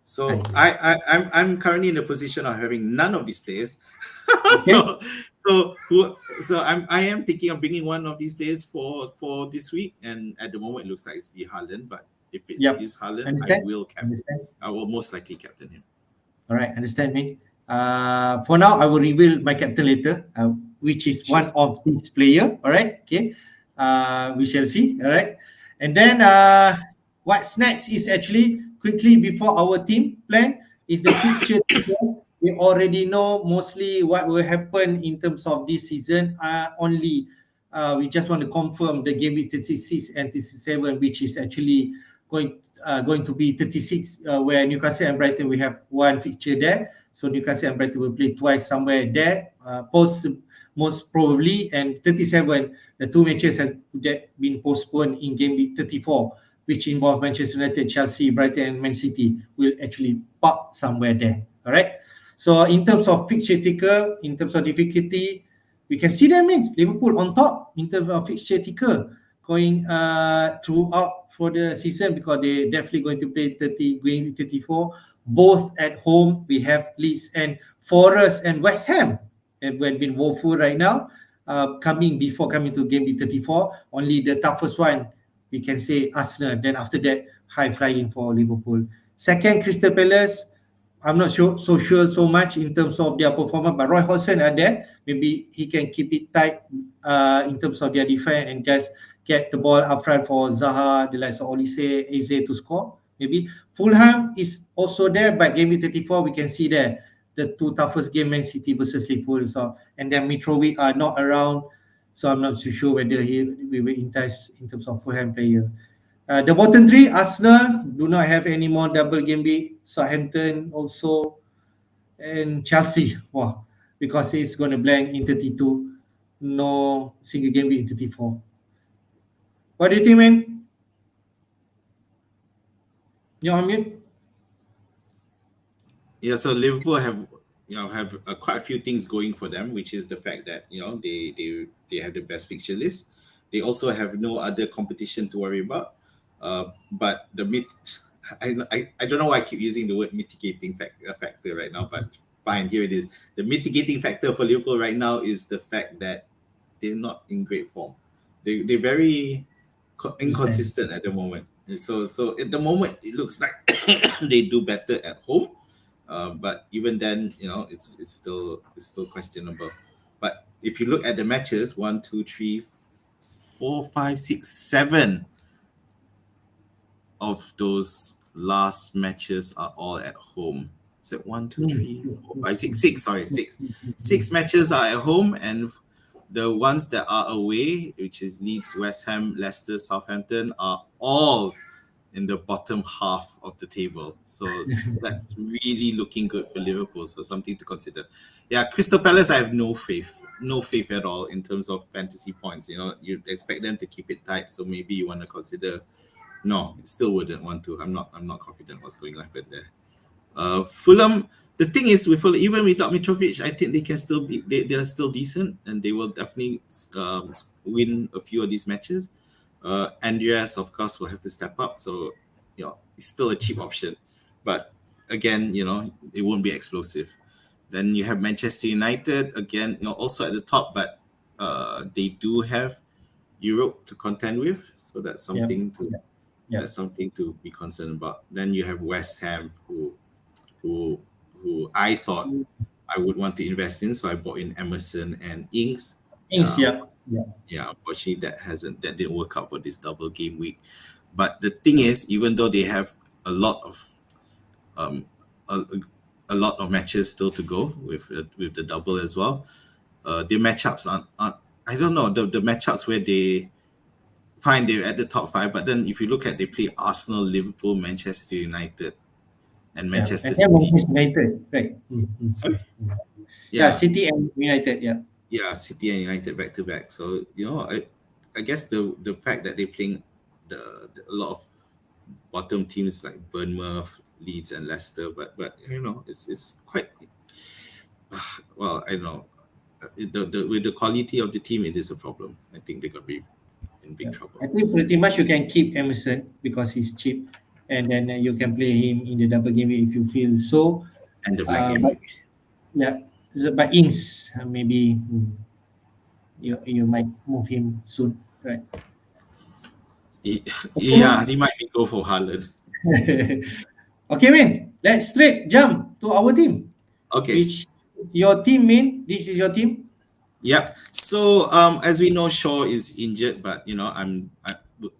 So I'm currently in the position of having none of these players. I am thinking of bringing one of these players for this week, and at the moment it looks like it's Haaland. But if it is Haaland, I will most likely captain him. All right, understand me. For now, I will reveal my captain later, which is one of these player. All right, okay. We shall see. All right, and then what's next is actually quickly before our team plan is the fixture. We already know mostly what will happen in terms of this season. Only we just want to confirm the game week 36 and 37, which is actually going to be 36, where Newcastle and Brighton we have one fixture there. So Newcastle and Brighton will play twice somewhere there. Most probably, and 37, the 2 matches have been postponed in game week 34, which involve Manchester United, Chelsea, Brighton, and Man City will actually pop somewhere there. All right. So in terms of fixture ticker, in terms of difficulty, we can see them in Liverpool on top in terms of fixture ticker going throughout for the season, because they definitely going to play going 34. Both at home, we have Leeds and Forest and West Ham have been woeful right now. Coming to game week 34, only the toughest one we can say Arsenal. Then after that, high flying for Liverpool. Second, Crystal Palace. I'm not so sure so much in terms of their performance, but Roy Hodgson are there. Maybe he can keep it tight in terms of their defense and just get the ball up front for Zaha, the likes of Olise, Eze to score. Maybe Fulham is also there, but game week 34 we can see there the 2 toughest game, Man City versus Liverpool. So and then Mitrovic are not around, so I'm not so sure whether we will entice in terms of Fulham player. The bottom 3, Arsenal do not have any more double game week. Southampton also, and Chelsea. Wow, because he's going to blank in 32. No single game week in 34. What do you think, man? You're on mute. Yeah, so Liverpool have quite a few things going for them, which is the fact that they have the best fixture list. They also have no other competition to worry about. But I don't know why I keep using the word mitigating factor right now, but fine, here it is. The mitigating factor for Liverpool right now is the fact that they're not in great form. They're very inconsistent at the moment. So at the moment it looks like they do better at home, but even then, it's still questionable. But if you look at the matches, 1, 2, 3, 4, 5, 6, 7 of those last matches are all at home. Is it 1, 2, 3, 4, 5, 6, 6? Sorry, 6. 6 matches are at home, and the ones that are away, which is Leeds, West Ham, Leicester, Southampton, are all in the bottom half of the table. So that's really looking good for Liverpool. So something to consider. Yeah, Crystal Palace, I have no faith at all in terms of fantasy points. You expect them to keep it tight. So maybe you want to consider. No, still wouldn't want to. I'm not confident what's going to happen there. Fulham. The thing is, with Fulham, even without Mitrovic, I think they can still be. They are still decent, and they will definitely win a few of these matches. Andreas, of course, will have to step up. So, it's still a cheap option, but again, it won't be explosive. Then you have Manchester United again, also at the top, but they do have Europe to contend with, so that's something to Yeah. that's something to be concerned about. Then you have West Ham, who I thought I would want to invest in, so I bought in Emerson and Ings. Ings, yeah. Unfortunately, that didn't work out for this double game week. But the thing is, even though they have a lot of a lot of matches still to go with the double as well, the matchups aren't I don't know, the matchups where they're at the top 5, but then if you look at, they play Arsenal, Liverpool, Manchester United, and Manchester And City. Manchester United, right? Sorry? Yeah, City and United, yeah. Yeah, City and United back to back. So I guess the fact that they're playing a lot of bottom teams like Bournemouth, Leeds, and Leicester, but it's quite well. I don't know. With the quality of the team, it is a problem. I think they're gonna be in big trouble. I think pretty much you can keep Emerson because he's cheap, and then you can play him in the double game week if you feel so. And the black game But week. yeah, but Ings maybe you might move him soon, right? Yeah, he might go for Haaland. Okay, man. Let's straight jump to our team. Okay. Which is your team, man? This is your team. Yep. So as we know, Shaw is injured, but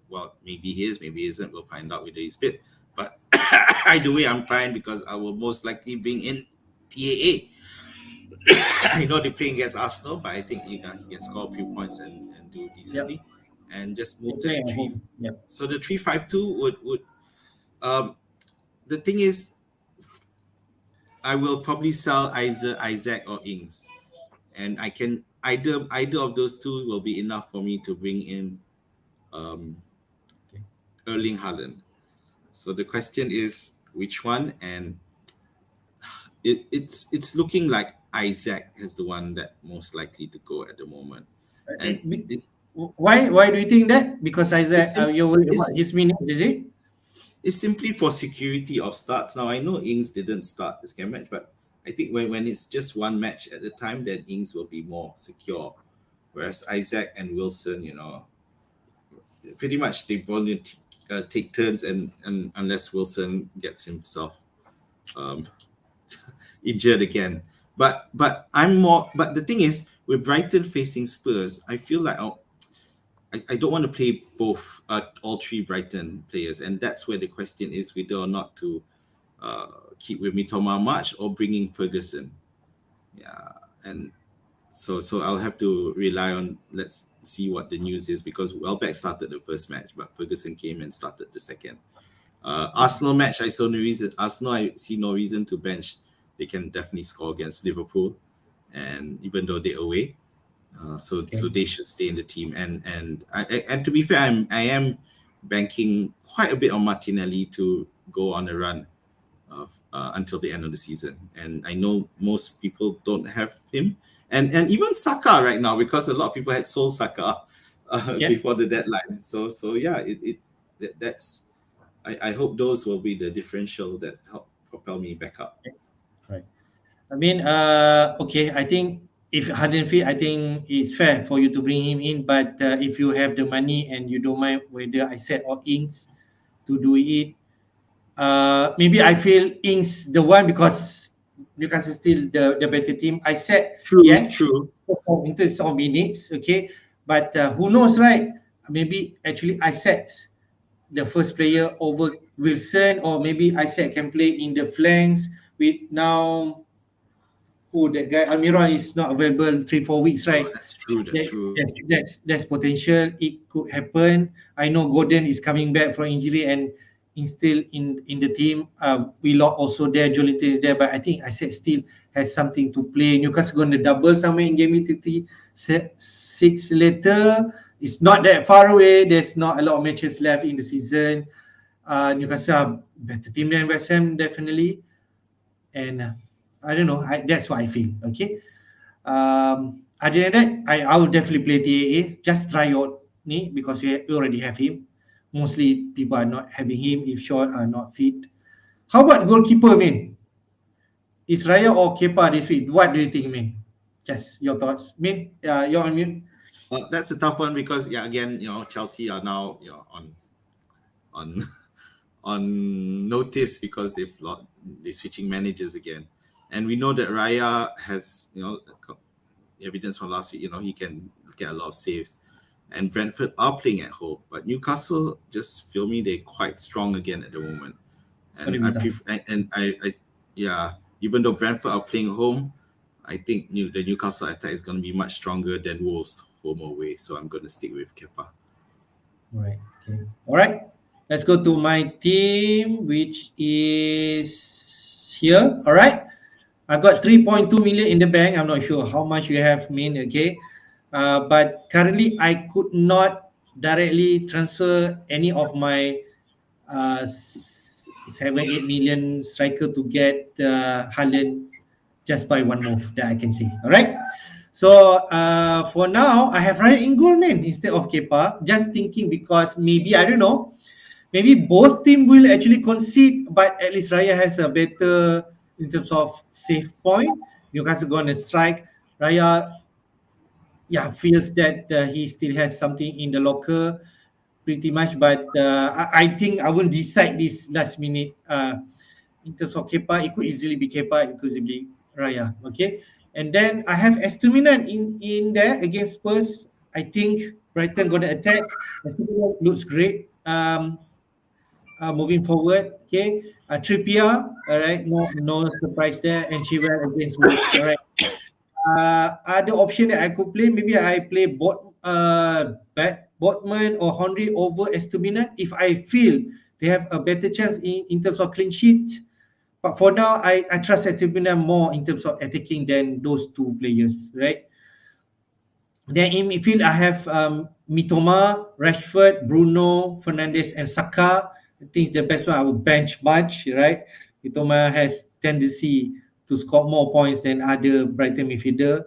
well, maybe he is, maybe he isn't. We'll find out whether he's fit. But either way, I'm fine because I will most likely bring in TAA. I know they're playing against Arsenal, but I think he can score a few points and do decently, and just move to the 3. Yep. So the 3-5-2 would the thing is, I will probably sell either Isaac or Ings, and I can either of those two will be enough for me to bring in Erling Haaland. So the question is which one, and it's looking like Isaac is the one that most likely to go at the moment. And why do you think that? Because Isaac, you're worried about it's- his minute, is it? It's simply for security of starts. Now, I know Ings didn't start this game match, but I think when it's just one match at a time, then Ings will be more secure. Whereas Isaac and Wilson, pretty much they only take turns, and unless Wilson gets himself injured again. But the thing is, with Brighton facing Spurs, I feel like I don't want to play both all 3 Brighton players, and that's where the question is whether or not to keep with Mitoma much or bringing Ferguson. Yeah, and so I'll have to rely on, let's see what the news is, because Welbeck started the first match, but Ferguson came and started the second. Arsenal match, I see no reason to bench. They can definitely score against Liverpool. and even though they're away, so Okay. they should stay in the team. And to be fair, I am banking quite a bit on Martinelli to go on a run until the end of the season. And I know most people don't have him, and even Saka right now, because a lot of people had sold Saka Yeah. before the deadline. So yeah, that's I hope those will be the differential that help propel me back up. Right. I mean, okay. I think if 100 feet, I think it's fair for you to bring him in. But if you have the money and you don't mind whether I set or Ings to do it, maybe I feel Ings the one because Newcastle is still the better team. I said True, yes true. in terms of minutes, okay, but who knows, right? Maybe actually I said the first player over Wilson, or maybe I said can play in the flanks with now. Oh, that guy Almiron is not available 3-4 weeks, Oh, right? that's true. That's That, true. that's potential. It could happen. I know Gordon is coming back from injury and is still in the team. We lost also there, Jolinton is there, but I think I said still has something to play. Newcastle going to double somewhere in game 36 later. It's not that far away. There's not a lot of matches left in the season. Newcastle are better team than West Ham, definitely. And I don't know. That's what I feel. Okay. Other than that, I will definitely play TAA. Just try out ni because you already have him. Mostly people are not having him if Shaw are not fit. How about goalkeeper, man? Is Raya or Kepa this week? What do you think, man? Just your thoughts, man. You're on mute. That's a tough one because yeah, again, Chelsea are now on on notice because they're switching managers again, and we know that Raya has evidence from last week. He can get a lot of saves, and Brentford are playing at home, but Newcastle just feel me they're quite strong again at the moment, It's gonna and be I tough. prefer and I yeah, even though Brentford are playing home, I think the Newcastle attack is going to be much stronger than Wolves home or away, so I'm going to stick with Kepa. All right. Okay. All right. Let's go to my team, which is here. All right. I got 3.2 million in the bank. I'm not sure how much you have, mean, okay. But currently, I could not directly transfer any of my 7-8 million striker to get Haaland just by one move that I can see. All right. So for now, I have Ryan in goal, man, instead of Kepa. Just thinking because maybe I don't know. Maybe both team will actually concede, but at least Raya has a better in terms of save point. Newcastle gonna strike. Raya, yeah, feels that he still has something in the locker, pretty much. But I think I will decide this last minute. In terms of Kepa, it could easily be Kepa, it could easily be Raya. Okay, and then I have Estuminan in there against Spurs. I think Brighton gonna attack. Estuminan looks great. Moving forward, okay. Trippier, all right, no surprise there, and Chilwell against Wolves, all right. Other option that I could play, maybe I play Botman or Henry over Estupinan if I feel they have a better chance in terms of clean sheet. But for now, I trust Estupinan more in terms of attacking than those two players, right? Then in midfield, I have Mitoma, Rashford, Bruno, Fernandes, and Saka. I think the best one I would bench bunch, right? Mitoma has tendency to score more points than other Brighton midfielder.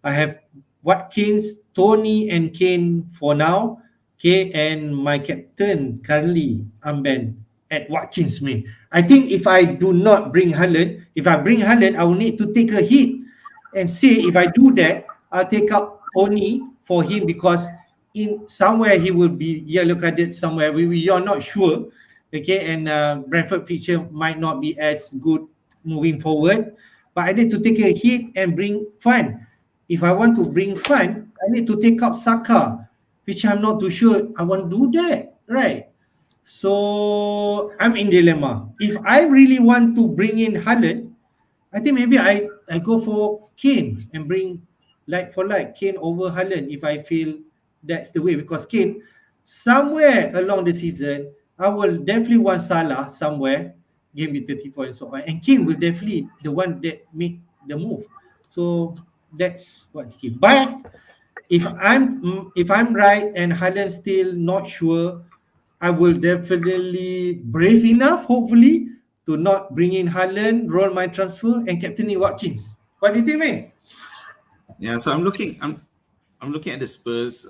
I have Watkins, Tony, and Kane for now. Okay, and my captain currently armband at Watkins. Man, I think if I do not bring Haaland, if I bring Haaland, I will need to take a hit and see if I do that. I'll take out Tony for him because in somewhere he will be yellow carded somewhere. We are not sure. Okay, and Brentford feature might not be as good moving forward. But I need to take a hit and bring fun. If I want to bring fun, I need to take out Saka, which I'm not too sure I want to do that. Right. So I'm in dilemma. If I really want to bring in Haaland, I think maybe I go for Kane and bring like for like Kane over Haaland if I feel that's the way because Kane somewhere along the season I will definitely want Salah somewhere game with 34 and so on and Kane will definitely the one that make the move. So that's what he. But if I'm right and Haaland still not sure, I will definitely brave enough, hopefully, to not bring in Haaland, roll my transfer, and captain Watkins. What do you think, man? Yeah, so I'm looking at the Spurs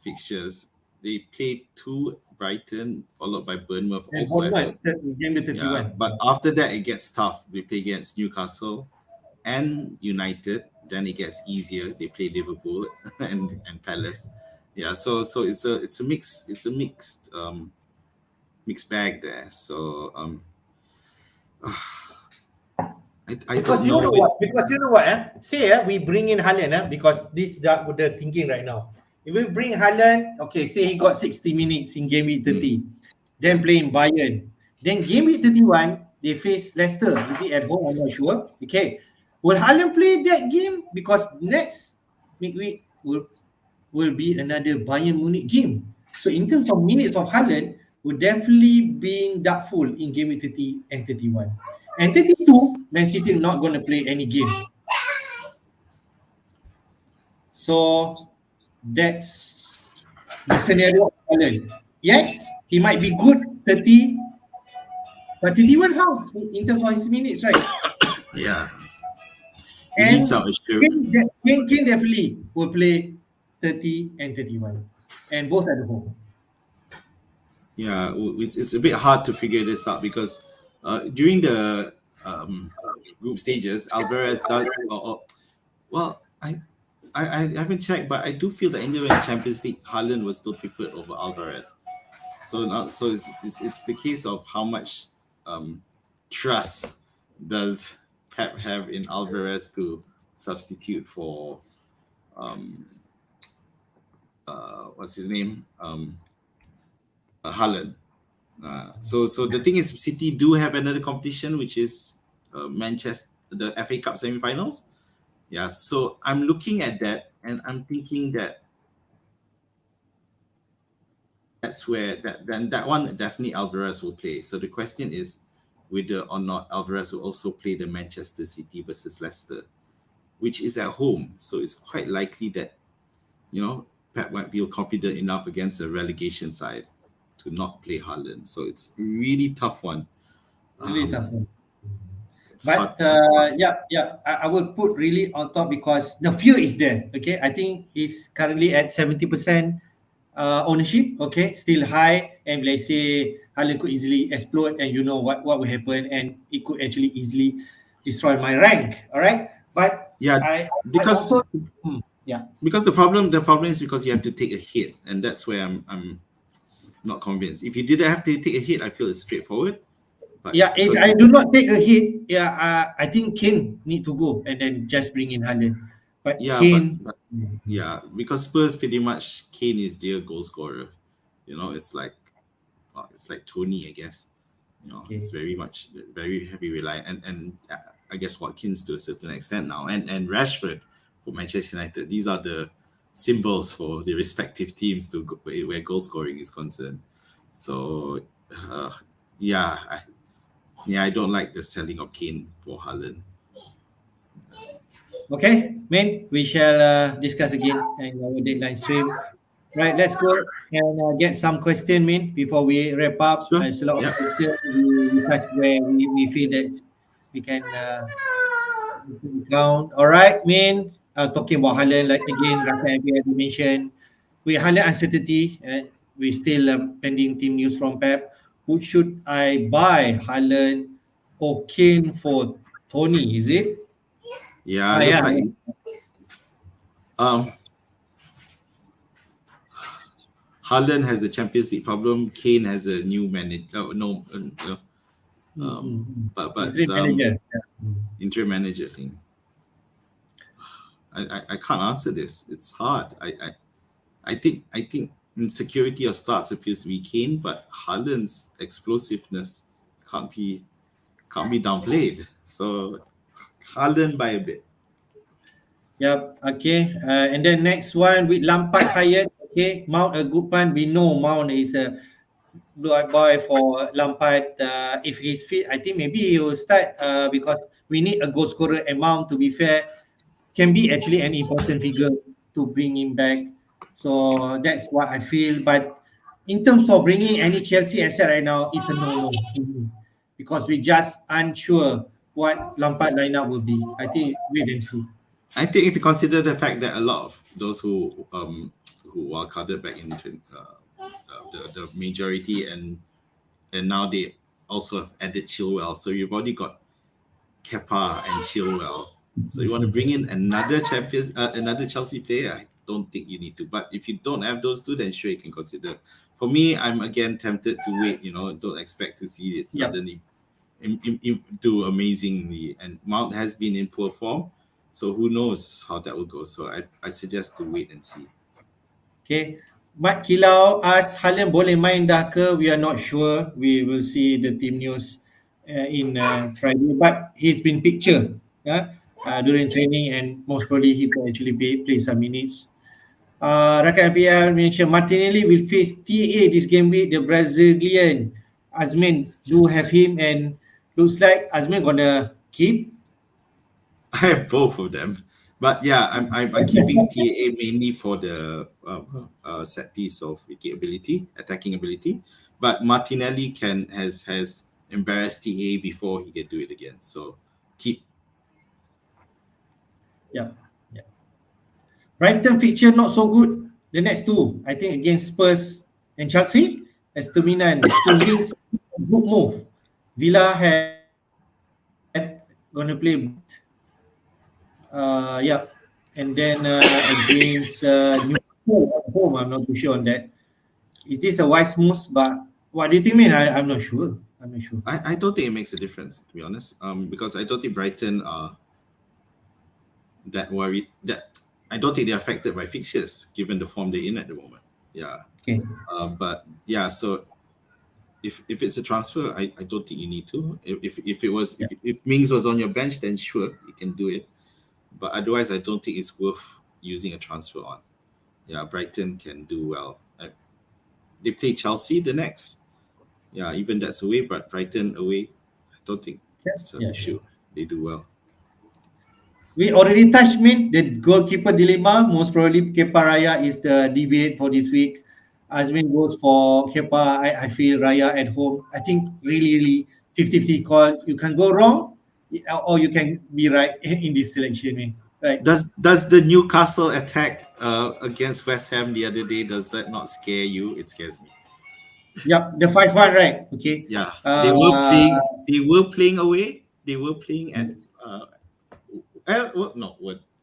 fixtures. They play two Brighton, followed by Bournemouth, And also at Bournemouth, home. game the Yeah, 31. but after that it gets tough. We play against Newcastle and United. Then it gets easier. They play Liverpool and Palace. Yeah, so it's a mixed bag there. So I Because don't you know know with what? Because you know what? Say we bring in Haaland, because this what they're thinking right now. If we bring Haaland, okay, say he got 60 minutes in game week 30, then yeah. playing Bayern. Then game week 31, they face Leicester. Is it at home? I'm not sure. Okay. Will Haaland play that game? Because next midweek will be another Bayern Munich game. So in terms of minutes of Haaland, will definitely be doubtful in game week 30 and 31. And 32, Man City not going to play any game. So that's the scenario of Haaland. Yes, he might be good 30, but 31 how? In terms of his minutes, right? Yeah, he needs And some assurance. Kane definitely will play 30 and 31. And both at home. Yeah, it's a bit hard to figure this out because during the group stages, Alvarez does. Well, I haven't checked, but I do feel that in the Champions League, Haaland was still preferred over Alvarez. So now, so it's the case of how much um, trust does Pep have in Alvarez to substitute for what's his name, Haaland. So the thing is, City do have another competition, which is Manchester, the FA Cup semi-finals. Yeah, so I'm looking at that and I'm thinking that that's where that one definitely Alvarez will play. So the question is whether or not Alvarez will also play the Manchester City versus Leicester, which is at home. So it's quite likely that Pep might feel confident enough against a relegation side to not play Haaland. So it's a really tough one. Really tough. It's hard. But It's hard. I will put really on top because the fear is there. Okay, I think he's currently at 70% ownership. Okay, still high, and let's say Haaland could easily explode, and you know what will happen, and it could actually easily destroy my rank. All right, but Yeah, I because also yeah. because the problem is because you have to take a hit, and that's where I'm not convinced. If you didn't have to take a hit, I feel it's straightforward. But Yeah, if because I do not take a hit, I think Kane need to go and then just bring in Haaland. But yeah, Kane, yeah, because Spurs pretty much Kane is their goal scorer. It's like Tony, I guess. okay. It's very much very heavy reliant, and I guess Watkins to a certain extent now, and Rashford for Manchester United. These are the symbols for the respective teams to go, where goal scoring is concerned. So, uh, yeah, I don't like the selling of Kane for Haaland. Okay, man, we shall discuss again in our deadline stream. Right, let's go and get some question, man, before we wrap up. Sure. There's a lot of Yeah. questions we touch where we feel that we can count. All right, man. Talking about Haaland, like again, Rafa Abi mentioned, with Haaland uncertainty, we still pending team news from Pep. Who should I buy, Haaland or Kane for Tony? Is it? Yeah. Looks Yeah. like um Haaland has a Champions League problem. Kane has a new manager. No, but Interim manager. Yeah. interim manager thing. I can't answer this. It's hard. I think insecurity of starts appears to be Kane, but Haaland's explosiveness can't be downplayed. So Haaland by a bit. Yep. Okay. And then next one with Lampard hired. Okay. Mount a good one. We know Mount is a blue-eyed boy for Lampard. If he's fit, I think maybe he will start because we need a goal scorer and Mount, to be fair, can be actually an important figure to bring him back. So that's what I feel. But in terms of bringing any Chelsea asset right now, it's a no-no to me because we just unsure what Lampard lineup will be. I think wait and see. I think if you consider the fact that a lot of those who are carded back into the majority, and now they also have added Chilwell, so you've already got Kepa and Chilwell. So you want to bring in another Chelsea player? I don't think you need to. But if you don't have those two, then sure you can consider. For me, I'm again tempted to wait. Don't expect to see it Yep. suddenly do amazingly. And Mount has been in poor form, so who knows how that will go. So I suggest to wait and see. Okay. Mat Kilau ask Haaland boleh main dah ke? We are not sure. We will see the team news in Friday. But he's been pictured during training and most probably he could actually play some minutes. Rakan FPL mentioned Martinelli will face TA this game week. The Brazilian Azmin do have him and looks like Azmin gonna keep. I have both of them, but yeah, I'm keeping TAA mainly for the set piece of attacking ability. But Martinelli has embarrassed TAA before he can do it again. So keep. Yeah. Brighton fixture not so good. The next two, I think against Spurs and Chelsea, as Milan, 2 wins, good move. Villa had gonna play, yeah, and then against Newcastle at home. I'm not too sure on that. Is this a wise move? But what do you think, man? I'm not sure. I don't think it makes a difference, to be honest. Because I don't think Brighton are that worried. That I don't think they're affected by fixtures, given the form they're in at the moment. Yeah. Okay. But yeah, so if it's a transfer, I don't think you need to. If it was if Mings was on your bench, then sure you can do it. But otherwise, I don't think it's worth using a transfer on. Yeah, Brighton can do well. They play Chelsea the next. Yeah, even that's away, but Brighton away, I don't think it's an issue. They do well. We already touched the goalkeeper dilemma. Most probably Kepa Raya is the debate for this week. Azmin goes for Kepa. I feel Raya at home. I think really 50-50 call. You can go wrong or you can be right in this selection. Right. Does the Newcastle attack against West Ham the other day, does that not scare you? It scares me. Yep, the 5-1, right? Okay. Yeah. They were playing away. They were playing at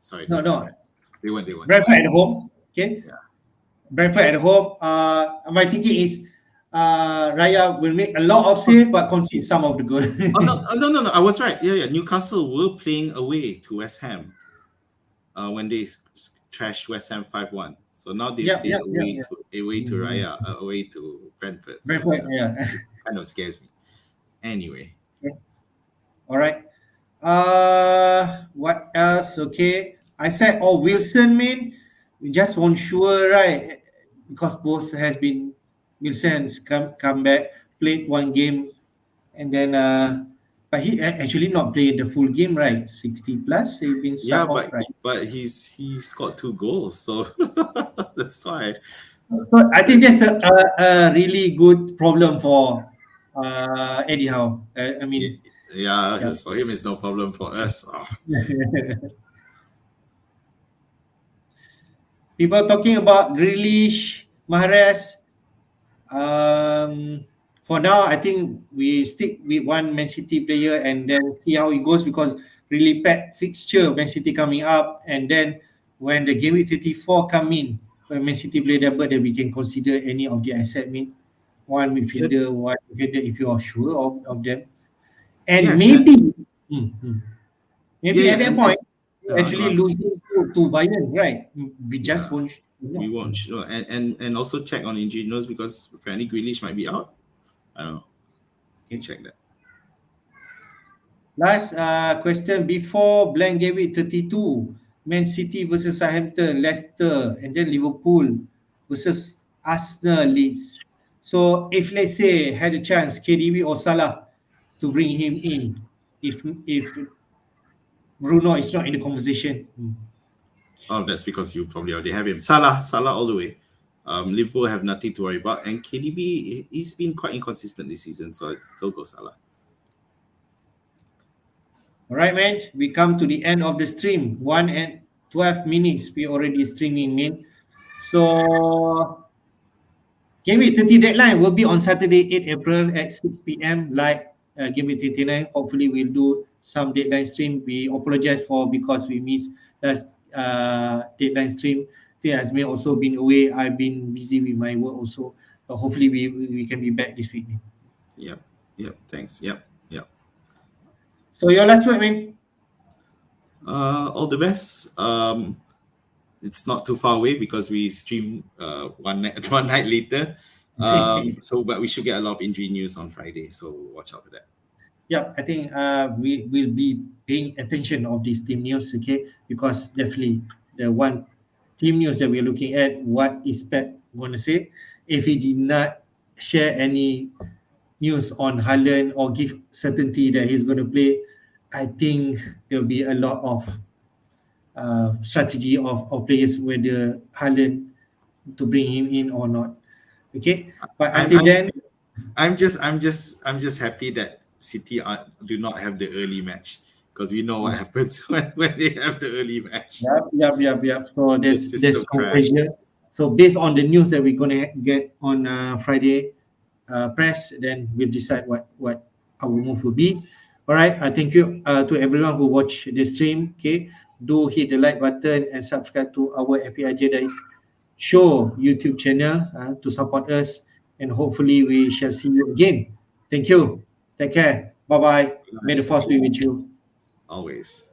sorry. No. They weren't. Brentford at home. Okay. Yeah. Brentford at home. My thinking is Raya will make a lot of save but concede some of the goal. No. I was right. Yeah. Newcastle were playing away to West Ham when they trashed West Ham 5-1. So now they play away to Raya, away to Brentford. So Brentford, it kind of scares me. Anyway. Okay. All right. What else? Okay. I said, Wilson, we just weren't sure, right? Because Wilson's come back, played one game, and then but he actually not played the full game, right? 60 plus. He's been subbed off, right? But he scored 2 goals, so that's why. So I think that's a really good problem for Eddie Howe. Yeah, for him it's no problem. For us, people talking about Grealish, Mahrez. For now, I think we stick with one Man City player and then see how it goes because really packed fixture Man City coming up, and then when the Gameweek 34 come in, when Man City play double, then we can consider any of the asset. One midfielder, one defender if you are sure of them, and maybe at that point actually losing to Bayern, right? We just won't. We won't, sure. And also check on injury news because apparently Grealish might be out. I don't know. You can check that. Last question before blank Gameweek 32, Man City versus Southampton, Leicester, and then Liverpool versus Arsenal, Leeds. So if let's say had a chance KDB or Salah to bring him in, if Bruno is not in the conversation. Oh, that's because you probably already have him. Salah all the way. Liverpool have nothing to worry about, and KDB, he's been quite inconsistent this season, so it still goes Salah. All right, man. We come to the end of the stream. 1 and 12 minutes. We already streaming, man. So, Gameweek 30 deadline will be on Saturday, 8 April at 6 p.m. Like Gameweek 39. Hopefully, we'll do some deadline stream. We apologize for because we missed last deadline stream. I think has been also been away. I've been busy with my work also. But hopefully, we can be back this week. Yep. Thanks. Yep. So your last word, man. All the best. It's not too far away because we stream one night later. So, but we should get a lot of injury news on Friday. So watch out for that. Yeah, I think we will be paying attention of this team news, okay? Because definitely the one team news that we're looking at, what is Pep going to say? If he did not share any news on Haaland or give certainty that he's going to play, I think there'll be a lot of strategy of players whether Haaland to bring him in or not. Okay, but until then, I'm just happy that City do not have the early match because we know what happens when they have the early match. Yep. So there's no crash. pressure. So based on the news that we're gonna get on Friday press, then we'll decide what our move will be. All right. Thank you to everyone who watched the stream. Okay, do hit the like button and subscribe to our FPL Jedi Show YouTube channel to support us, and hopefully we shall see you again. Thank you. Take care. Bye bye. May the force be with you. Always.